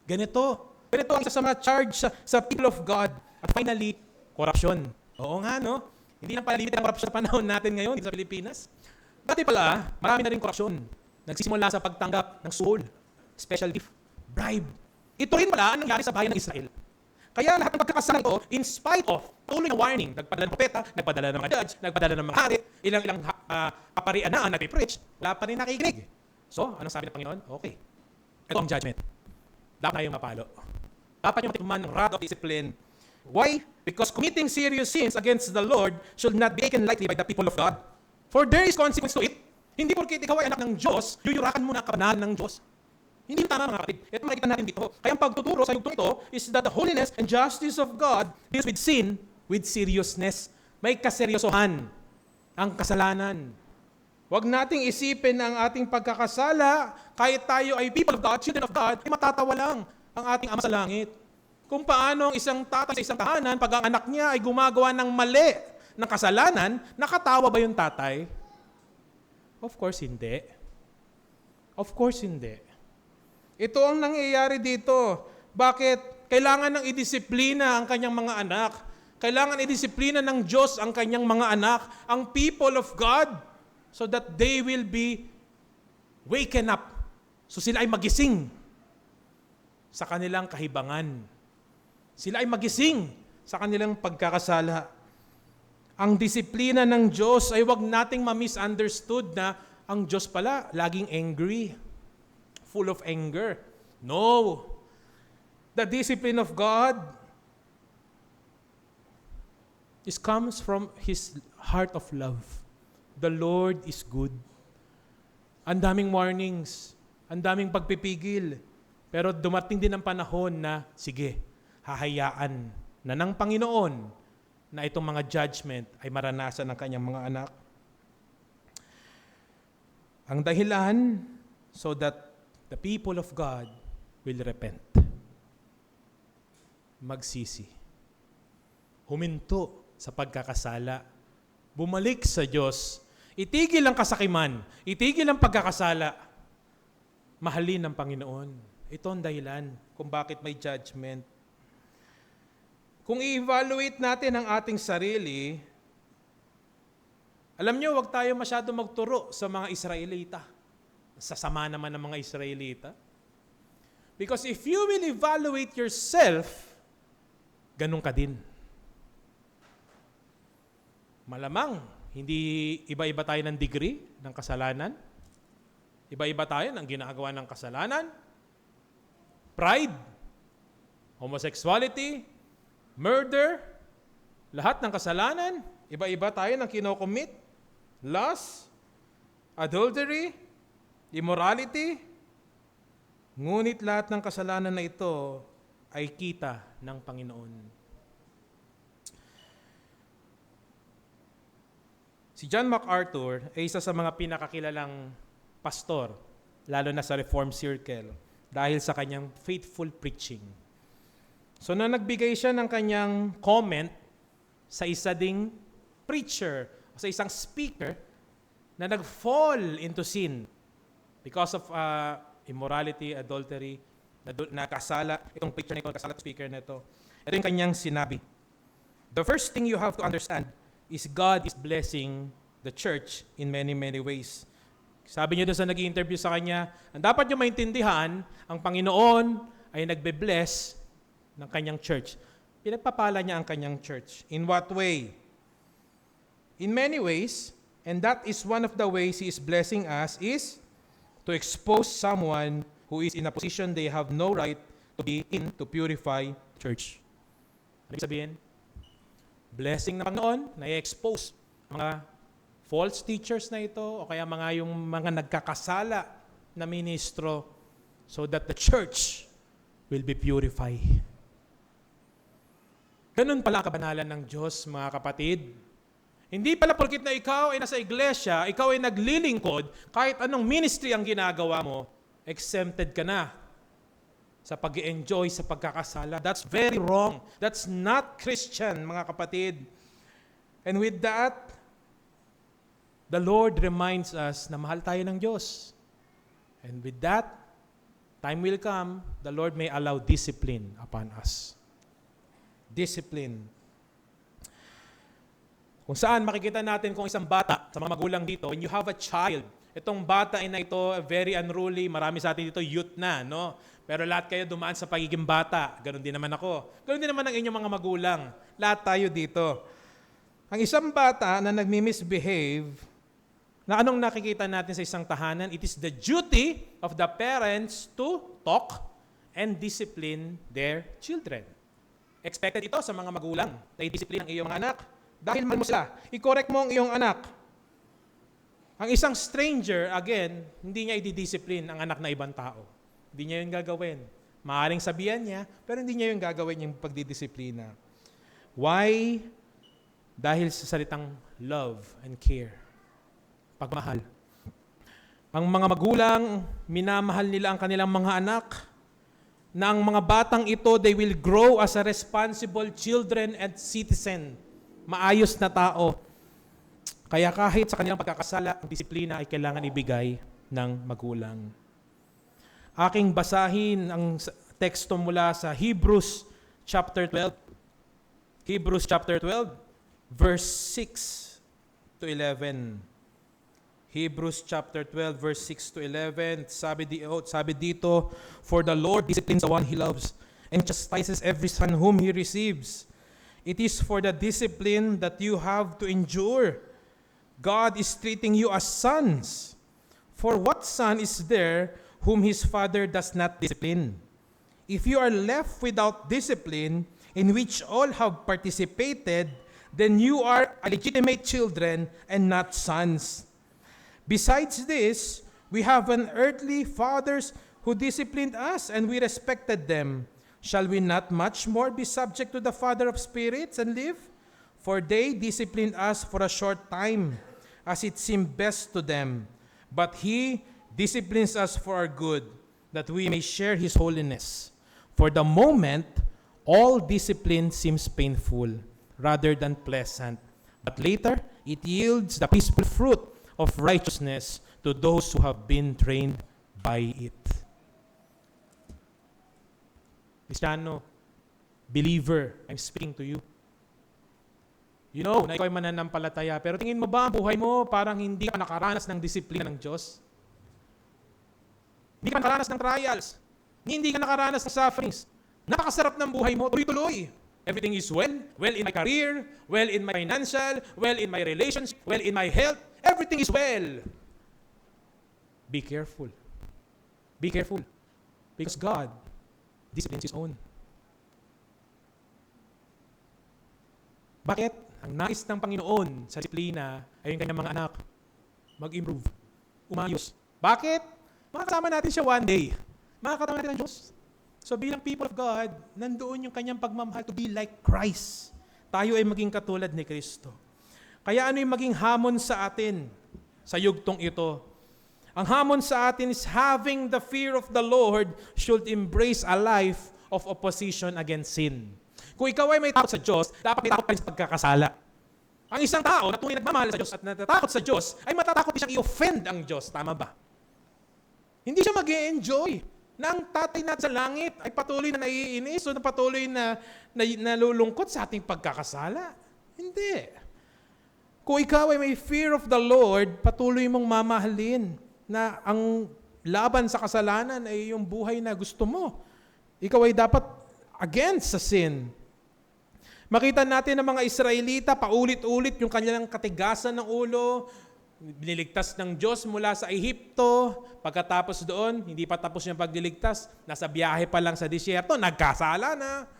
Ganito ang isa sa mga charge sa people of God. At finally, corruption. Oo nga, no? Hindi na pala limited ang corruption sa panahon natin ngayon dito sa Pilipinas. Dati pala, marami na rin corruption. Nagsisimula sa pagtanggap ng soul, special gift, bribe. Ito rin pala ang nangyari sa bayan ng Israel. Kaya lahat ng pagkakasala ito, in spite of tuloy na warning, nagpadala ng propeta, nagpadala ng mga judge, nagpadala ng mga hari, ilang kaparian na ang nagpipreach, wala pa rin nakikinig. So, anong sabi ng Panginoon? Okay. Ito ang judgment. Dapat na yung mapalo. Dapat yung matikman ng rod of discipline. Why? Because committing serious sins against the Lord should not be taken lightly by the people of God. For there is consequence to it. Hindi porkit ikaw ay anak ng Diyos, yuyurakan mo na kabanalan ng Diyos. Hindi tama mga kapatid. Ito makikita natin dito. Kaya ang pagtuturo sa yugtong ito is that the holiness and justice of God deals with sin with seriousness. May kaseryosohan ang kasalanan. Huwag nating isipin ang ating pagkakasala, kahit tayo ay people of God, children of God, ay matatawa lang ang ating Ama sa Langit. Kung paano ang isang tatay sa isang tahanan, pag ang anak niya ay gumagawa ng mali, ng kasalanan, nakatawa ba yung tatay? Of course, hindi. Of course, hindi. Ito ang nangyayari dito. Bakit? Kailangan nang idisiplina ang kanyang mga anak. Kailangan idisiplina ng Diyos ang kanyang mga anak, ang people of God, so that they will be waken up. So sila ay magising sa kanilang kahibangan. Sila ay magising sa kanilang pagkakasala. Ang disiplina ng Diyos ay wag nating ma-misunderstood na ang Diyos pala laging angry, full of anger. No. The discipline of God comes from His heart of love. The Lord is good. Ang daming warnings, ang daming pagpipigil, pero dumating din ang panahon na, sige, hahayaan na ng Panginoon na itong mga judgment ay maranasan ng kanyang mga anak. Ang dahilan, so that the people of God will repent. Magsisi. Huminto sa pagkakasala. Bumalik sa Diyos. Itigil ang kasakiman. Itigil ang pagkakasala. Mahalin ng Panginoon. Ito ang dahilan kung bakit may judgment. kung i-evaluate natin ang ating sarili, alam nyo, huwag tayo masyado magturo sa mga Israelita. Sasama naman ng mga Israelita. Because if you will evaluate yourself, ganun ka din. Malamang, hindi iba-iba tayo ng degree ng kasalanan. Iba-iba tayo ng ginagawa ng kasalanan. Pride, homosexuality, murder, lahat ng kasalanan. Iba-iba tayo ng kinocommit. Lust, adultery, immorality. Ngunit lahat ng kasalanan na ito ay kita ng Panginoon. Si John MacArthur ay isa sa mga pinakakilalang pastor, lalo na sa Reformed Circle, dahil sa kanyang faithful preaching. So na nagbigay siya ng kanyang comment sa isa ding preacher, o sa isang speaker na nag-fall into sin because of immorality, adultery, nakasala, itong preacher na ito, nakasala speaker na ito. Ito yung kanyang sinabi. The first thing you have to understand is God is blessing the church in many, many ways. Sabi niyo doon sa nag-i-interview sa kanya, ang dapat niyo maintindihan, ang Panginoon ay nagbe-bless ng kanyang church. Pinagpapala niya ang kanyang church. In what way? In many ways, and that is one of the ways He is blessing us, is to expose someone who is in a position they have no right to be in to purify church. Ano ibig sabihin? Blessing ng Panginoon na i-expose mga false teachers na ito o kaya yung mga nagkakasala na ministro so that the church will be purified. Ganun pala kabanalan ng Diyos, mga kapatid. Hindi pala porkit na ikaw ay nasa iglesia, ikaw ay naglilingkod, kahit anong ministry ang ginagawa mo, exempted ka na sa pag-enjoy sa pagkakasala. That's very wrong. That's not Christian, mga kapatid. And with that, the Lord reminds us na mahal tayo ng Diyos. And with that, time will come, the Lord may allow discipline upon us. Discipline. Kung saan makikita natin kung isang bata, sa mga magulang dito, when you have a child, itong bata na ito, very unruly, marami sa atin dito, youth na, no? Pero lahat kayo dumaan sa pagiging bata. Ganon din naman ako. Ganon din naman ang inyong mga magulang. Lahat tayo dito. Ang isang bata na nagmi-misbehave, na anong nakikita natin sa isang tahanan, it is the duty of the parents to talk and discipline their children. Expected ito sa mga magulang na i-discipline ang iyong mga anak. Dahil mahal mo sila, i-correct mo ang iyong anak. Ang isang stranger, again, hindi niya i-discipline ang anak na ibang tao. Hindi niya yung gagawin. Maaaring sabihan niya, pero hindi niya yung gagawin yung pagdidisiplina. Why? Dahil sa salitang love and care. Pagmahal. Ang mga magulang, minamahal nila ang kanilang mga anak, na ang mga batang ito, they will grow as a responsible children and citizen. Maayos na tao. Kaya kahit sa kanilang pagkakasala, ang disiplina ay kailangan ibigay ng magulang. Aking basahin ang teksto mula sa Hebrews chapter 12. Hebrews chapter 12, verse 6 to 11. Hebrews chapter 12, verse 6 to 11. Sabi dito, for the Lord disciplines the one He loves and chastises every son whom He receives. It is for the discipline that you have to endure. God is treating you as sons. For what son is there whom his father does not discipline? If you are left without discipline, in which all have participated, then you are legitimate children and not sons. Besides this, we have an earthly fathers who disciplined us, and we respected them. Shall we not much more be subject to the Father of spirits and live? For they disciplined us for a short time, as it seemed best to them. But He disciplines us for our good, that we may share His holiness. For the moment, all discipline seems painful, rather than pleasant. But later, it yields the peaceful fruit of righteousness to those who have been trained by it. Kristiyano, Believer, I'm speaking to you. You know, na ikaw ay mananampalataya, pero tingin mo ba ang buhay mo parang hindi ka nakaranas ng disiplina ng Diyos? Hindi ka nakaranas ng trials. Hindi ka nakaranas ng sufferings. Napakasarap ng buhay mo, tuloy-tuloy. Everything is well. Well in my career, well in my financial, well in my relationship, well in my health. Everything is well. Be careful. Be careful. Because God disciplines His own. Bakit? Ang nais ng Panginoon sa disiplina ay yung kanyang mga anak mag-improve, umayos. Bakit? Makakasama natin siya one day. Makakasama natin ang Diyos. So bilang people of God, nandoon yung kanyang pagmamahal to be like Christ. Tayo ay maging katulad ni Kristo. Kaya ano yung maging hamon sa atin sa yugtong ito? Ang hamon sa atin is having the fear of the Lord should embrace a life of opposition against sin. Kung ikaw ay may takot sa Diyos, dapat may takot pa rin sa pagkakasala. Ang isang tao na tunay nagmamahal sa Diyos at natatakot sa Diyos, ay matatakot din siyang i-offend ang Diyos. Tama ba? Hindi siya mag-e-enjoy na ang tatay natin sa langit ay patuloy na naiinis o na patuloy na nalulungkot sa ating pagkakasala. Hindi. Kung ikaw ay may fear of the Lord, patuloy mong mamahalin na ang laban sa kasalanan ay yung buhay na gusto mo. Ikaw ay dapat against sa sin. Makita natin ng mga Israelita, paulit-ulit yung kanilang katigasan ng ulo, biniligtas ng Diyos mula sa Ehipto, pagkatapos doon, hindi pa tapos yung pagliligtas, nasa biyahe pa lang sa disyerto, nagkasala na.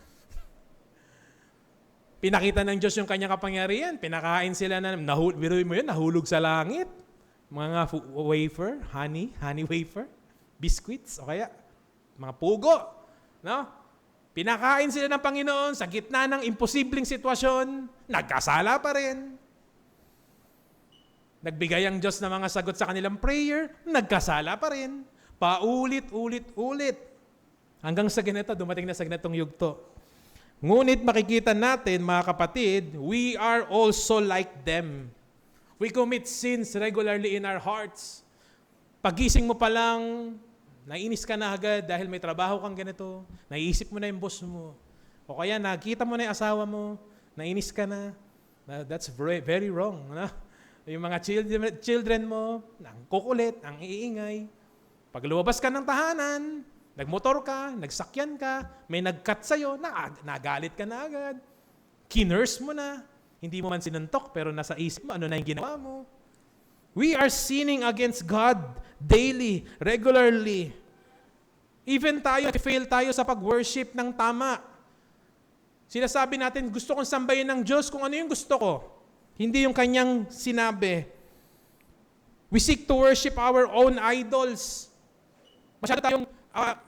Pinakita ng Diyos yung kanyang kapangyarihan, pinakain sila na, biruin mo yun, nahulog sa langit. Mga wafer, honey wafer, biscuits, o kaya mga pugo, no? Pinakain sila ng Panginoon sa gitna ng imposibleng sitwasyon, nagkasala pa rin. Nagbigay ang Diyos ng mga sagot sa kanilang prayer, nagkasala pa rin. Paulit-ulit-ulit. Hanggang sa ganito, dumating na sa ganitong yugto. Ngunit makikita natin, mga kapatid, we are also like them. We commit sins regularly in our hearts. Pagising mo pa lang, naiinis ka na agad dahil may trabaho kang ganito. Naiisip mo na yung boss mo. O kaya nakita mo na yung asawa mo. Nainis ka na. That's very, very wrong. No? Yung mga children mo, ang kukulit, ang iingay. Pag lumabas ka ng tahanan, nagmotor ka, nagsakyan ka, may nag-cut sa'yo, nagalit ka na agad. Kinurse mo na. Hindi mo man sinuntok, pero nasa isip mo, ano na yung ginawa mo. We are sinning against God daily, regularly. Even tayo, fail tayo sa pag-worship ng tama. Sinasabi natin, gusto kong sambahin ng Diyos kung ano yung gusto ko. Hindi yung kanyang sinabi. We seek to worship our own idols. Masyado tayong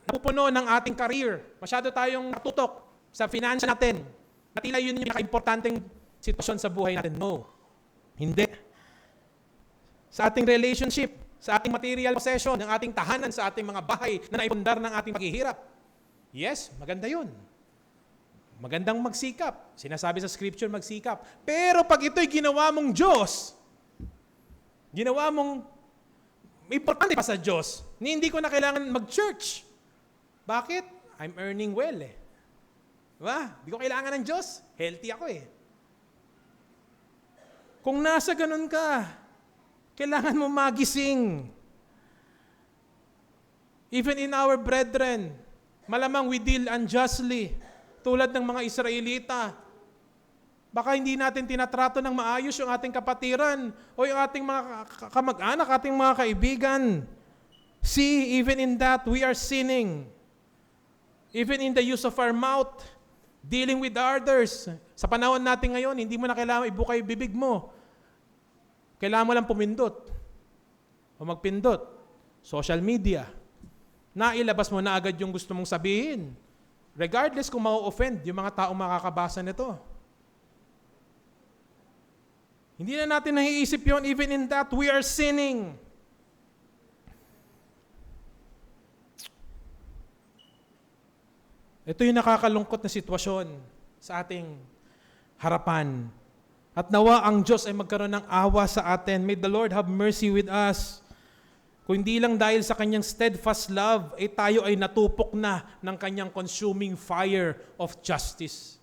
napupuno ng ating career. Masyado tayong natutok sa financial natin. Na tila yun yung pinaka-importanteng sitwasyon sa buhay natin. No. Hindi. Sa ating relationship, sa ating material possession, ng ating tahanan, sa ating mga bahay na naipundar ng ating paghihirap. Yes, maganda yun. Magandang magsikap. Sinasabi sa scripture, magsikap. Pero pag ito'y ginawa mong Diyos, ginawa mong importante pa sa Diyos, hindi ko na kailangan mag-church. Bakit? I'm earning well eh. Diba? Hindi ko kailangan ng Diyos. Healthy ako eh. Kung nasa ganun ka, kailangan mo magising. Even in our brethren, malamang we deal unjustly. Tulad ng mga Israelita. Baka hindi natin tinatrato ng maayos yung ating kapatiran o yung ating mga kamag-anak, ating mga kaibigan. See, even in that, we are sinning. Even in the use of our mouth, dealing with others. Sa panahon natin ngayon, hindi mo na kailangan ibukay bibig mo. Kailangan mo lang pumindot o magpindot. Social media. Nailabas mo na agad yung gusto mong sabihin. Regardless kung ma-offend yung mga taong makakabasa nito. Hindi na natin naiisip yun. Even in that, we are sinning. Ito yung nakakalungkot na sitwasyon sa ating harapan. At nawa ang Diyos ay magkaroon ng awa sa atin. May the Lord have mercy with us. Kung hindi lang dahil sa kanyang steadfast love, tayo ay natupok na ng kanyang consuming fire of justice.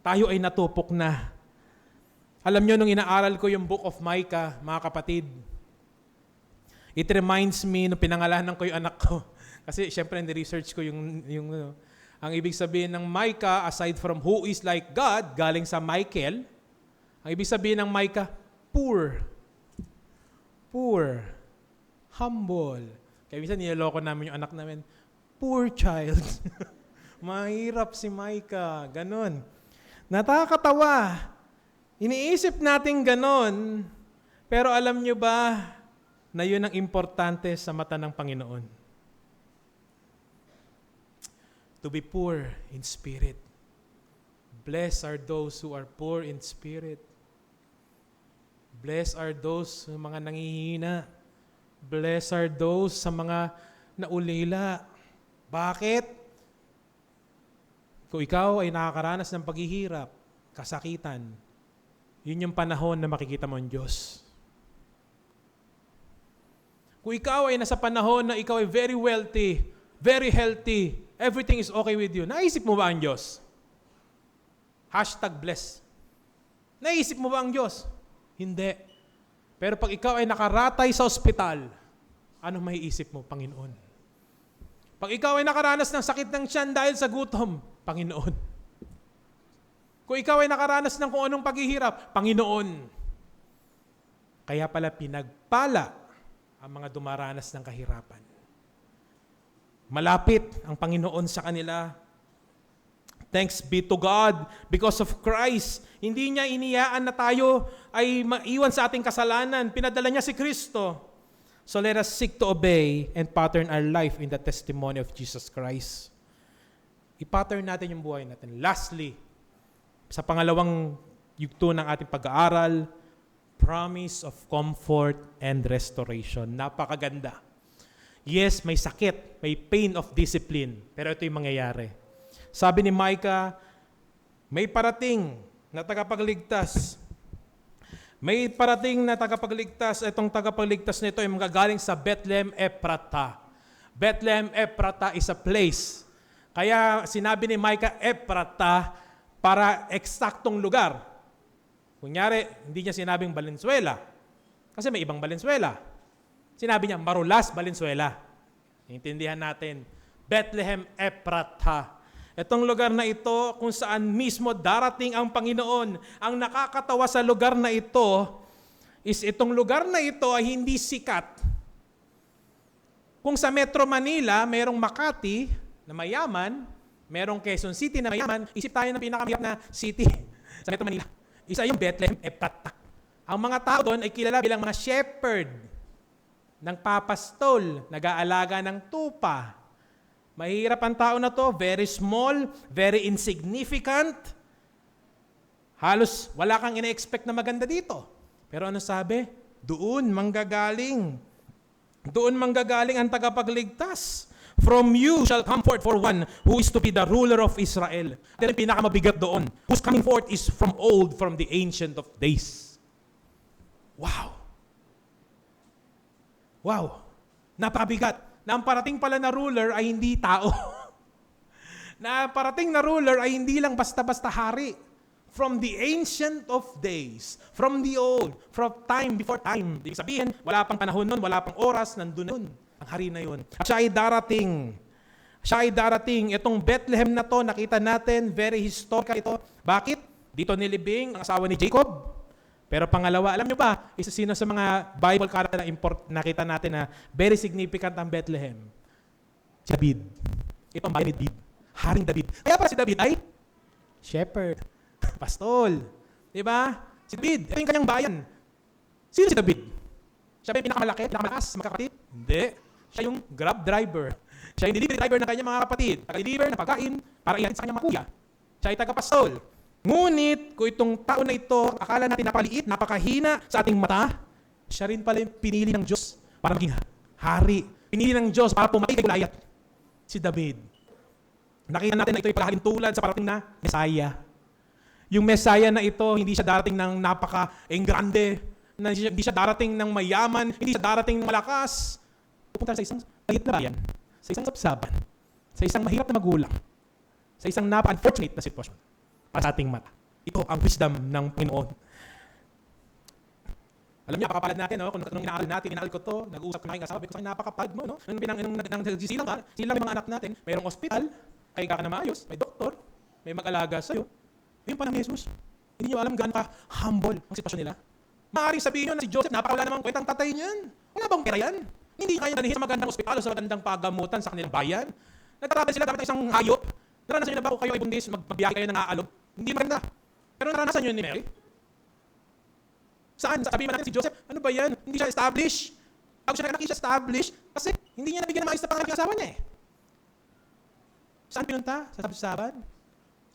Tayo ay natupok na. Alam nyo, nung inaaral ko yung Book of Micah, mga kapatid, it reminds me, nung pinangalanan ko yung anak ko, kasi syempre ni-research ko ang ibig sabihin ng Micah, aside from who is like God, galing sa Michael, ang ibig sabihin ng Micah, poor. Poor. Humble. Kaya minsan niloloko namin yung anak namin, poor child. Mahirap si Micah. Ganon. Nakakatawa. Iniisip natin ganon. Pero alam nyo ba na yun ang importante sa mata ng Panginoon? To be poor in spirit. Blessed are those who are poor in spirit. Blessed are those sa mga nangihina. Blessed are those sa mga naulila. Bakit? Kung ikaw ay nakakaranas ng paghihirap, kasakitan, yun yung panahon na makikita mo ang Diyos. Kung ikaw ay nasa panahon na ikaw ay very wealthy, very healthy, everything is okay with you, naisip mo ba ang Diyos? #bless. Naisip mo ba ang Diyos? Hindi. Pero pag ikaw ay nakaratay sa ospital, ano maiisip mo, Panginoon? Pag ikaw ay nakaranas ng sakit ng tiyan dahil sa gutom, Panginoon. Kung ikaw ay nakaranas ng kung anong paghihirap, Panginoon. Kaya pala pinagpala ang mga dumaranas ng kahirapan. Malapit ang Panginoon sa kanila. Thanks be to God because of Christ. Hindi niya iniyaan na tayo ay maiwan sa ating kasalanan. Pinadala niya si Kristo. So let us seek to obey and pattern our life in the testimony of Jesus Christ. I-pattern natin yung buhay natin. Lastly, sa pangalawang yugto ng ating pag-aaral, promise of comfort and restoration. Napakaganda. Yes, may sakit, may pain of discipline, pero ito yung mangyayari. Sabi ni Micah, may parating na tagapagligtas. May parating na tagapagligtas. Itong tagapagligtas nito ay magagaling sa Bethlehem Ephrata. Bethlehem Ephrata is a place. Kaya sinabi ni Micah Ephrata para eksaktong lugar. Kunyari, hindi niya sinabing Valenzuela. Kasi may ibang Valenzuela. Sinabi niya Marulas, Valenzuela. Intindihan natin. Bethlehem Ephrata. Itong lugar na ito kung saan mismo darating ang Panginoon. Ang nakakatawa sa lugar na ito is itong lugar na ito ay hindi sikat. Kung sa Metro Manila, merong Makati na mayaman, merong Quezon City na mayaman, isip tayo ng pinakamahirap na city sa Metro Manila. Isa yung Bethlehem Ephrata. Ang mga tao doon ay kilala bilang mga shepherd ng papastol, nag-aalaga ng tupa. Mahirap ang tao na to, very small, very insignificant. Halos wala kang ina-expect na maganda dito. Pero ano sabi? Doon manggagaling. Doon manggagaling ang tagapagligtas. From you shall come forth for one who is to be the ruler of Israel. Ito yung pinakamabigat doon. Whose coming forth is from old, from the ancient of days. Wow. Wow. Napakabigat. Na ang parating pala na ruler ay hindi tao. Na parating na ruler ay hindi lang basta-basta hari. From the ancient of days, from the old, from time before time. Ibig sabihin, wala pang panahon nun, wala pang oras, nandun nun. Ang hari na yun. At siya ay darating. Siya ay darating. Itong Bethlehem na to, nakita natin, very historical ito. Bakit? Dito nilibing ang asawa ni Jacob. Pero pangalawa, alam nyo ba, isa sino sa mga Bible character na nakita natin na very significant ang Bethlehem? Si David. Ito ang bayan ni David. Haring David. Kaya para si David ay shepherd, pastol. Diba? Si David, ito yung kanyang bayan. Sino si David? Siya ba yung pinakamalaki, pinakamalakas, magkakapatid? Hindi. Siya yung grab driver. Siya yung delivery driver ng kanyang mga kapatid. Taga-deliver ng pagkain para ihatid sa kanyang mga kuya. Siya ay taga-pastol. Ngunit, kung itong tao na ito, akala natin napaliit, napakahina sa ating mata, siya rin pala yung pinili ng Diyos para maging hari. Pinili ng Diyos para pumatay kay Goliath. Si David. Nakita natin na ito ay palaging tulad sa parating na Messiah. Yung Messiah na ito, hindi siya darating ng napaka-engrande, na hindi siya darating ng mayaman, hindi siya darating ng malakas. Pupunta sa isang maliit na bayan, sa isang sapsaban, sa isang mahirap na magulang, sa isang unfortunate na sitwasyon para sa ating mata. Ito ang wisdom ng Panginoon. Alam niyo, napakapalad natin, no? Kung inaaral ko to, nag-uusap ko na yung asawa, ko sa napakapalad mo, no? Nung nagsisilang ka, silang yung mga anak natin, mayroong ospital, ay ka na maayos, may doktor, may mag-alaga sa'yo. Yun pa ng Jesus. Hindi niyo alam gaano ka humble ang sitwasyon nila. Maaaring sabihin nyo na si Joseph, napakawala namang kwentang tatay niyan. Wala bang pera yan? Hindi kaya dalhin sa magandang ospital o sa magandang pagamutan sa kanilang bayan. Nagtatravel sila gamit ng isang hayop. Naranasan nyo na ba kung kayo ay bundis, magbiyahe kayo ng aalog? Hindi maganda. Pero naranasan nyo ni Mary? Saan? Sabihin natin si Joseph, ano ba yan? Hindi siya established. Bago siya nag-anak, siya established. Kasi hindi niya nabigyan ng maayos na pangalan yung asawa niya eh. Saan pinunta? Sa sabsaban?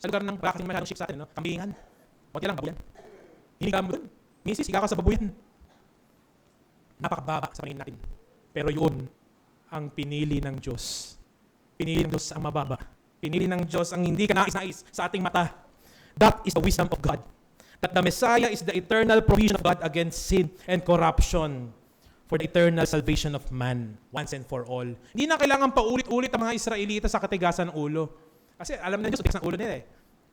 Sa lugar ng wala kasing masyadong ship sa atin, no? Kambingan. Huwag lang, babuyan. Hiniga mo dun. Misis, higa ka sa babuyan. Napakababa sa paningin natin. Pero yun ang pinili ng Diyos. Pinili ng Diyos ang mababa. Pinili ng Diyos ang hindi kanais-nais sa ating mata. That is the wisdom of God. That the Messiah is the eternal provision of God against sin and corruption for the eternal salvation of man once and for all. Hindi na kailangan paulit-ulit ang mga Israelita sa katigasan ng ulo. Kasi alam na Diyos, tigas ng ulo nila eh.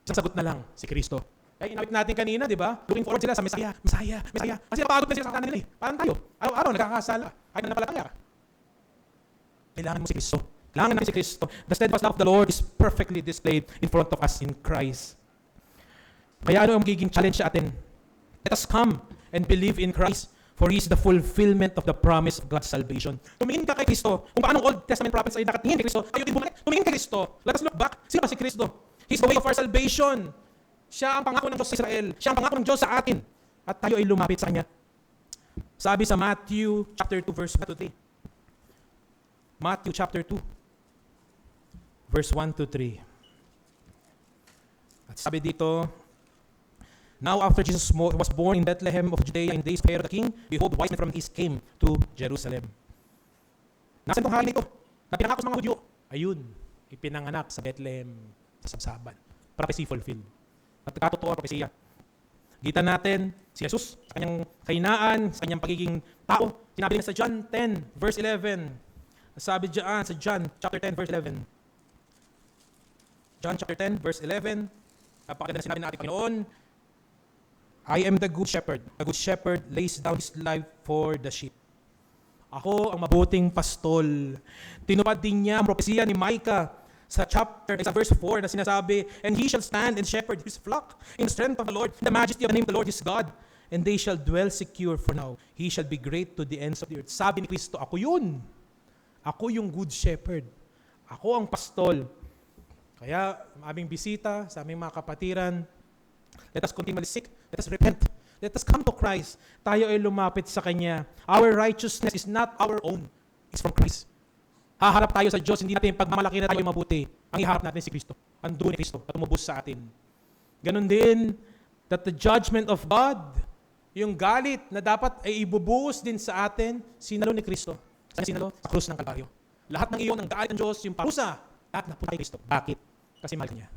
Isang sagot na lang, si Kristo. Kaya inawit natin kanina, di ba? Looking forward sila sa Messiah, Messiah, Messiah. Kasi napagod na sila sa kanan nila eh. Parang tayo, araw-araw nagkakasala. Kahit na napalataya. Kailangan mo si Kristo. Kailangan natin si Kristo. The steadfast love of the Lord is perfectly displayed in front of us in Christ. Kaya ano ang magiging challenge sa atin? Let us come and believe in Christ, for He is the fulfillment of the promise of God's salvation. Tumingin ka kay Kristo. Kung paano Old Testament prophets ay nakatingin kay Kristo, tayo din bumalik. Tumingin kay Kristo. Let us look back. Sino ba si Kristo? He is the way of our salvation. Siya ang pangako ng Diyos sa Israel. Siya ang pangako ng Diyos sa atin. At tayo ay lumapit sa Kanya. Sabi sa Matthew chapter 2 verse 1 to 3. Matthew chapter 2 verse 1 to 3. At sabi dito, now after Jesus was born in Bethlehem of Judea in days of Herod the king, behold, wise men from the east came to Jerusalem. Nasaan itong hari nito? Na pinangako sa mga Hudyo. Ayun, ipinanganak sa Bethlehem, sa sabsaban. Prophecy fulfilled. At katotoo ang propesya. Kita natin si Jesus sa kanyang kahinaan, sa kanyang pagiging tao. Sinabi niya sa John 10 verse 11. Sabi diyan sa John chapter 10 verse 11. John chapter 10 verse 11. Napakaganda na sinabi natin Panginoon, I am the good shepherd. The good shepherd lays down his life for the sheep. Ako ang mabuting pastol. Tinupad din niya ang propesiya ni Micah sa verse 4 na sinasabi, and he shall stand and shepherd his flock in the strength of the Lord, in the majesty of the name of the Lord his God, and they shall dwell secure for now. He shall be great to the ends of the earth. Sabi ni Kristo, ako yun. Ako yung good shepherd. Ako ang pastol. Kaya, aming bisita sa aming mga kapatiran, let us continually seek, let us repent, let us come to Christ. Tayo ay lumapit sa Kanya. Our righteousness is not our own. It's from Christ. Haharap tayo sa Diyos, hindi natin pagmamalaki na tayo mabuti. Ang iharap natin si Kristo. Ang dugo ni Kristo at umubos sa atin. Ganon din, that the judgment of God, yung galit na dapat ay ibubuhos din sa atin, sinalo ni Kristo. Saan sinalo? Sa krus ng Kalbaryo. Lahat ng iyon, ang galit ng Diyos, yung parusa, lahat napunta kay Kristo. Bakit? Kasi mahal niya.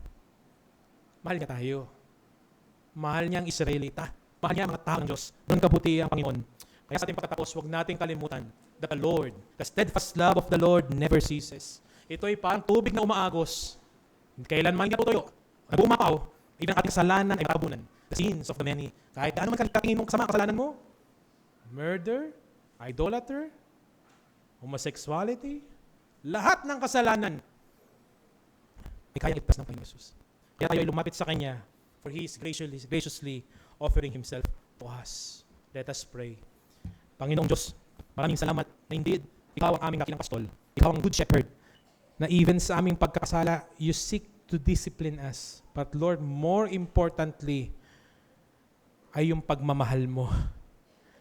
Mahal niya tayo. Mahal niya ang Israelita. Mahal niya ang mga tao ng Diyos. Doon kabuti ang Panginoon. Kaya sa ating pagkatapos, huwag nating kalimutan that the Lord, the steadfast love of the Lord never ceases. Ito ay parang tubig na umaagos. Kailanman nga tutuyo. Nag-umapaw. Ibang ating kasalanan ay matabunan. The sins of the many. Kahit ano man katingin mong kasama kasalanan mo, murder, idolater, homosexuality, lahat ng kasalanan ay kayang ipas ng Panginoon Jesus. Kaya tayo ay lumapit sa Kanya, for He is graciously offering Himself to us. Let us pray. Panginoong Diyos, maraming salamat na indeed, Ikaw ang aming dakilang pastol. Ikaw ang good shepherd, na even sa aming pagkakasala, you seek to discipline us. But Lord, more importantly, ay yung pagmamahal mo.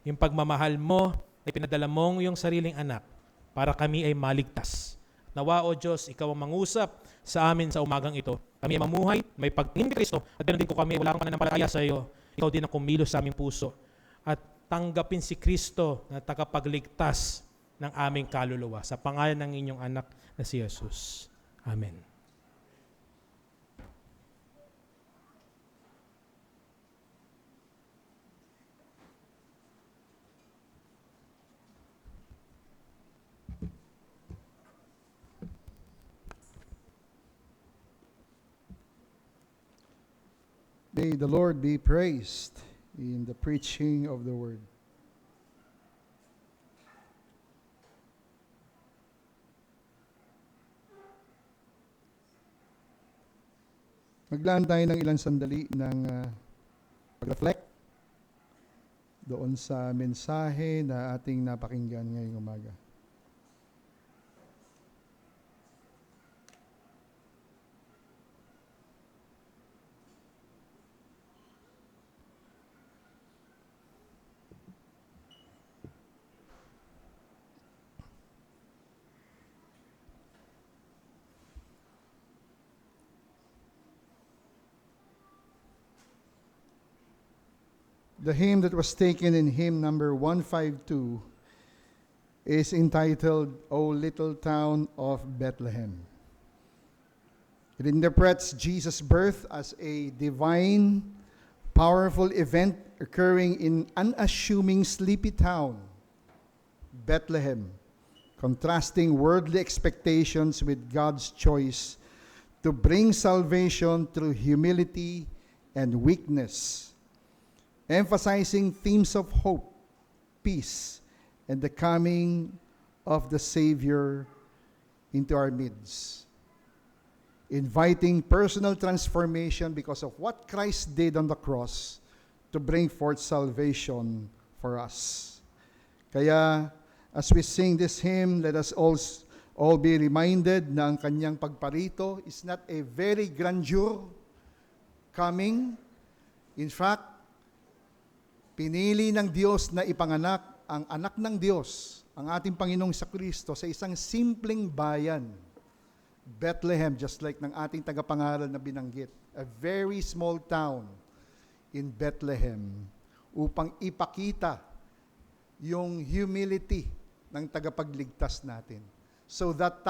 Yung pagmamahal mo, ay pinadala mong yung sariling anak para kami ay maligtas. Nawa, O Diyos, Ikaw ang mangusap sa amin sa umagang ito. Kami ay mamuhay, may pagtingin kay Kristo, at ganoon din ko kami, wala kang pananampalataya sa iyo. Ikaw din ang kumilos sa aming puso. At tanggapin si Kristo na tagapagligtas ng aming kaluluwa. Sa pangalan ng inyong anak na si Jesus. Amen. May the Lord be praised in the preaching of the word. Maglaan tayo ng ilang sandali ng pag-reflect doon sa mensahe na ating napakinggan ngayong umaga. The hymn that was taken in hymn number 152 is entitled, O Little Town of Bethlehem. It interprets Jesus' birth as a divine, powerful event occurring in unassuming sleepy town, Bethlehem, contrasting worldly expectations with God's choice to bring salvation through humility and weakness, emphasizing themes of hope, peace, and the coming of the Savior into our midst. Inviting personal transformation because of what Christ did on the cross to bring forth salvation for us. Kaya, as we sing this hymn, let us all be reminded na ang kanyang pagparito is not a very grandeur coming. In fact, pinili ng Diyos na ipanganak ang anak ng Diyos, ang ating Panginoong Kristo, sa isang simpleng bayan, Bethlehem, just like ng ating tagapangaral na binanggit, a very small town in Bethlehem, upang ipakita yung humility ng tagapagligtas natin. So that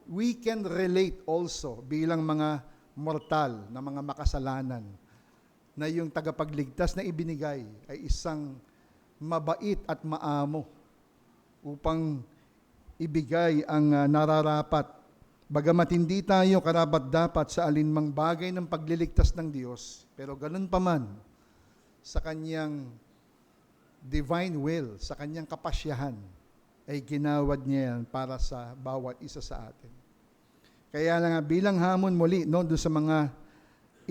we can relate also bilang mga mortal, na mga makasalanan, na yung tagapagligtas na ibinigay ay isang mabait at maamo upang ibigay ang nararapat. Bagamat hindi tayo karapat-dapat sa alinmang bagay ng pagliligtas ng Diyos, pero ganun pa man, sa kanyang divine will, sa kanyang kapasyahan, ay ginawad niya yan para sa bawat isa sa atin. Kaya lang bilang hamon muli, doon sa mga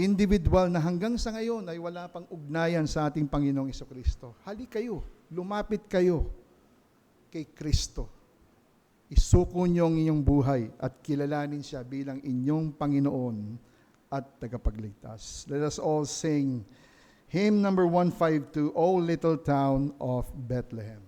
individual na hanggang sa ngayon ay wala pang ugnayan sa ating Panginoong Kristo. Halik kayo, lumapit kayo kay Kristo. Isuko niyo ang inyong buhay at kilalanin siya bilang inyong Panginoon at tagapagligtas. Let us all sing hymn number 152, O Little Town of Bethlehem.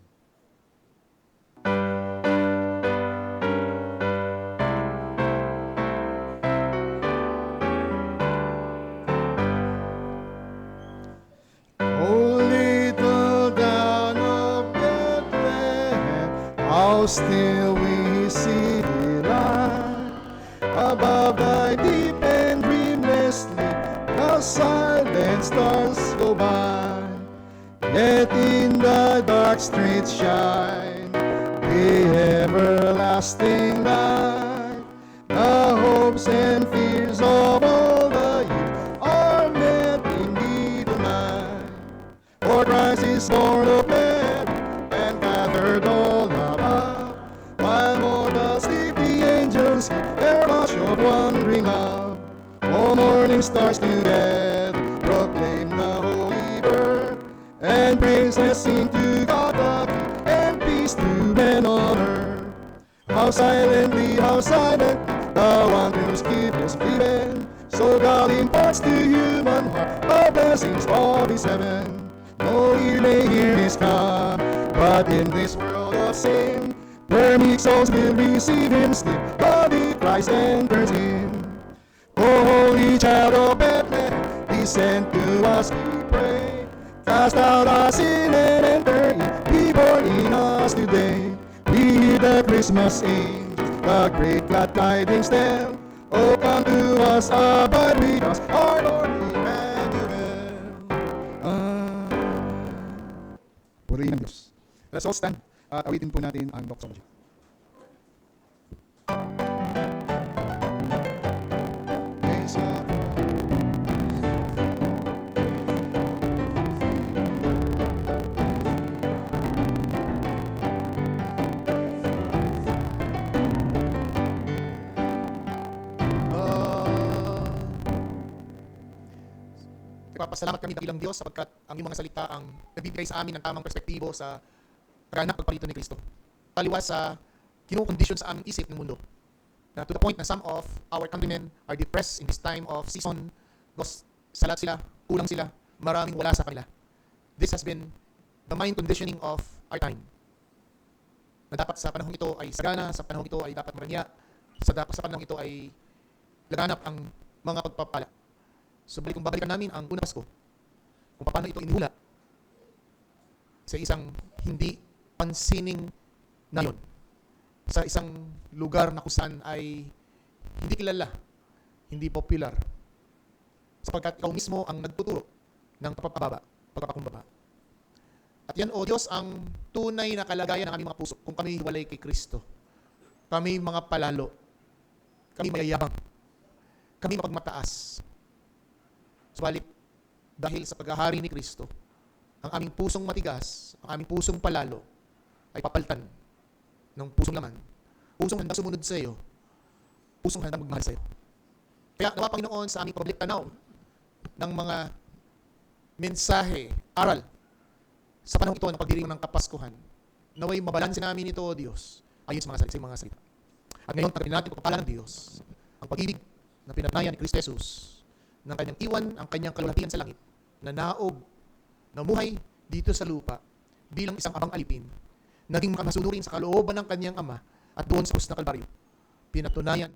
Still we see the light above thy deep and dreamless sleep. The silent stars go by, yet in the dark streets shine the everlasting light. The hopes and fears of all the youth are met indeed tonight. For Christ is born of men and gathered all above. Their march of wandering love, all morning stars together proclaim the holy birth, and praises sing to God the King, and peace to men on earth. How silent the wondrous gift is given, so God imparts to human heart the blessings of His heaven. No ear may hear His come, but in this world of sin, where meek souls will receive Him still, body Christ enters in. O holy child of Bethlehem, descend to us, we pray. Cast out our sin and enter in, be born in us today. We hear the Christmas angels, the great glad tidings tell. Oh, come to us, abide with us, our Lord Emmanuel. Purihin ang Diyos. Let's all stand. At awitin po natin ang doxology. Praise God. Nagpapasalamat kami dakilang Diyos sapagkat ang iyong mga salita ang nagbibigay sa amin ng tamang perspektibo sa pagganap pagpalito ni Kristo. Taliwas sa kinukondisyon sa aming isip ng mundo. Na to the point na some of our countrymen are depressed in this time of season because salat sila, kulang sila, maraming wala sa kanila. This has been the mind conditioning of our time. Na dapat sa panahong ito ay sagana, sa panahong ito ay dapat maranya, sa panahong ito ay laganap ang mga pagpapala. So kung babalikan namin ang unang Pasko, kung paano ito inihula sa isang hindi pansining nayon, sa isang lugar na kung saan ay hindi kilala, hindi popular, sapagkat ikaw mismo ang nagtuturo ng pagpapakumbaba. At yan, O Diyos, ang tunay na kalagayan ng aming mga puso kung kami hiwalay kay Kristo. Kami mga palalo, kami mayayabang, kami mapagmataas. Subalit, dahil sa paghahari ni Kristo, ang aming pusong matigas, ang aming pusong palalo, ay papalitan ng pusong laman, pusong handang sumunod sa iyo, pusong handang magmahal sa iyo. Kaya nawa Panginoon sa aming pagbalik-tanaw ng mga mensahe, aral, sa panahon ito ng pagdiriwang ng Kapaskuhan, naway mabalansin namin ito, O Diyos, ayon sa mga salita. At ngayon, tagapin natin pagpapala ng Diyos, ang pag-ibig na pinatnayan ni Kristo Jesus, ng kanyang iwan, ang kanyang kaluwalhatian sa langit, na naog, namuhay dito sa lupa, bilang isang abang alipin, naging makamasunurin sa kalooban ng kanyang Ama, at doon sa krus ng Kalbaryo, pinatunayan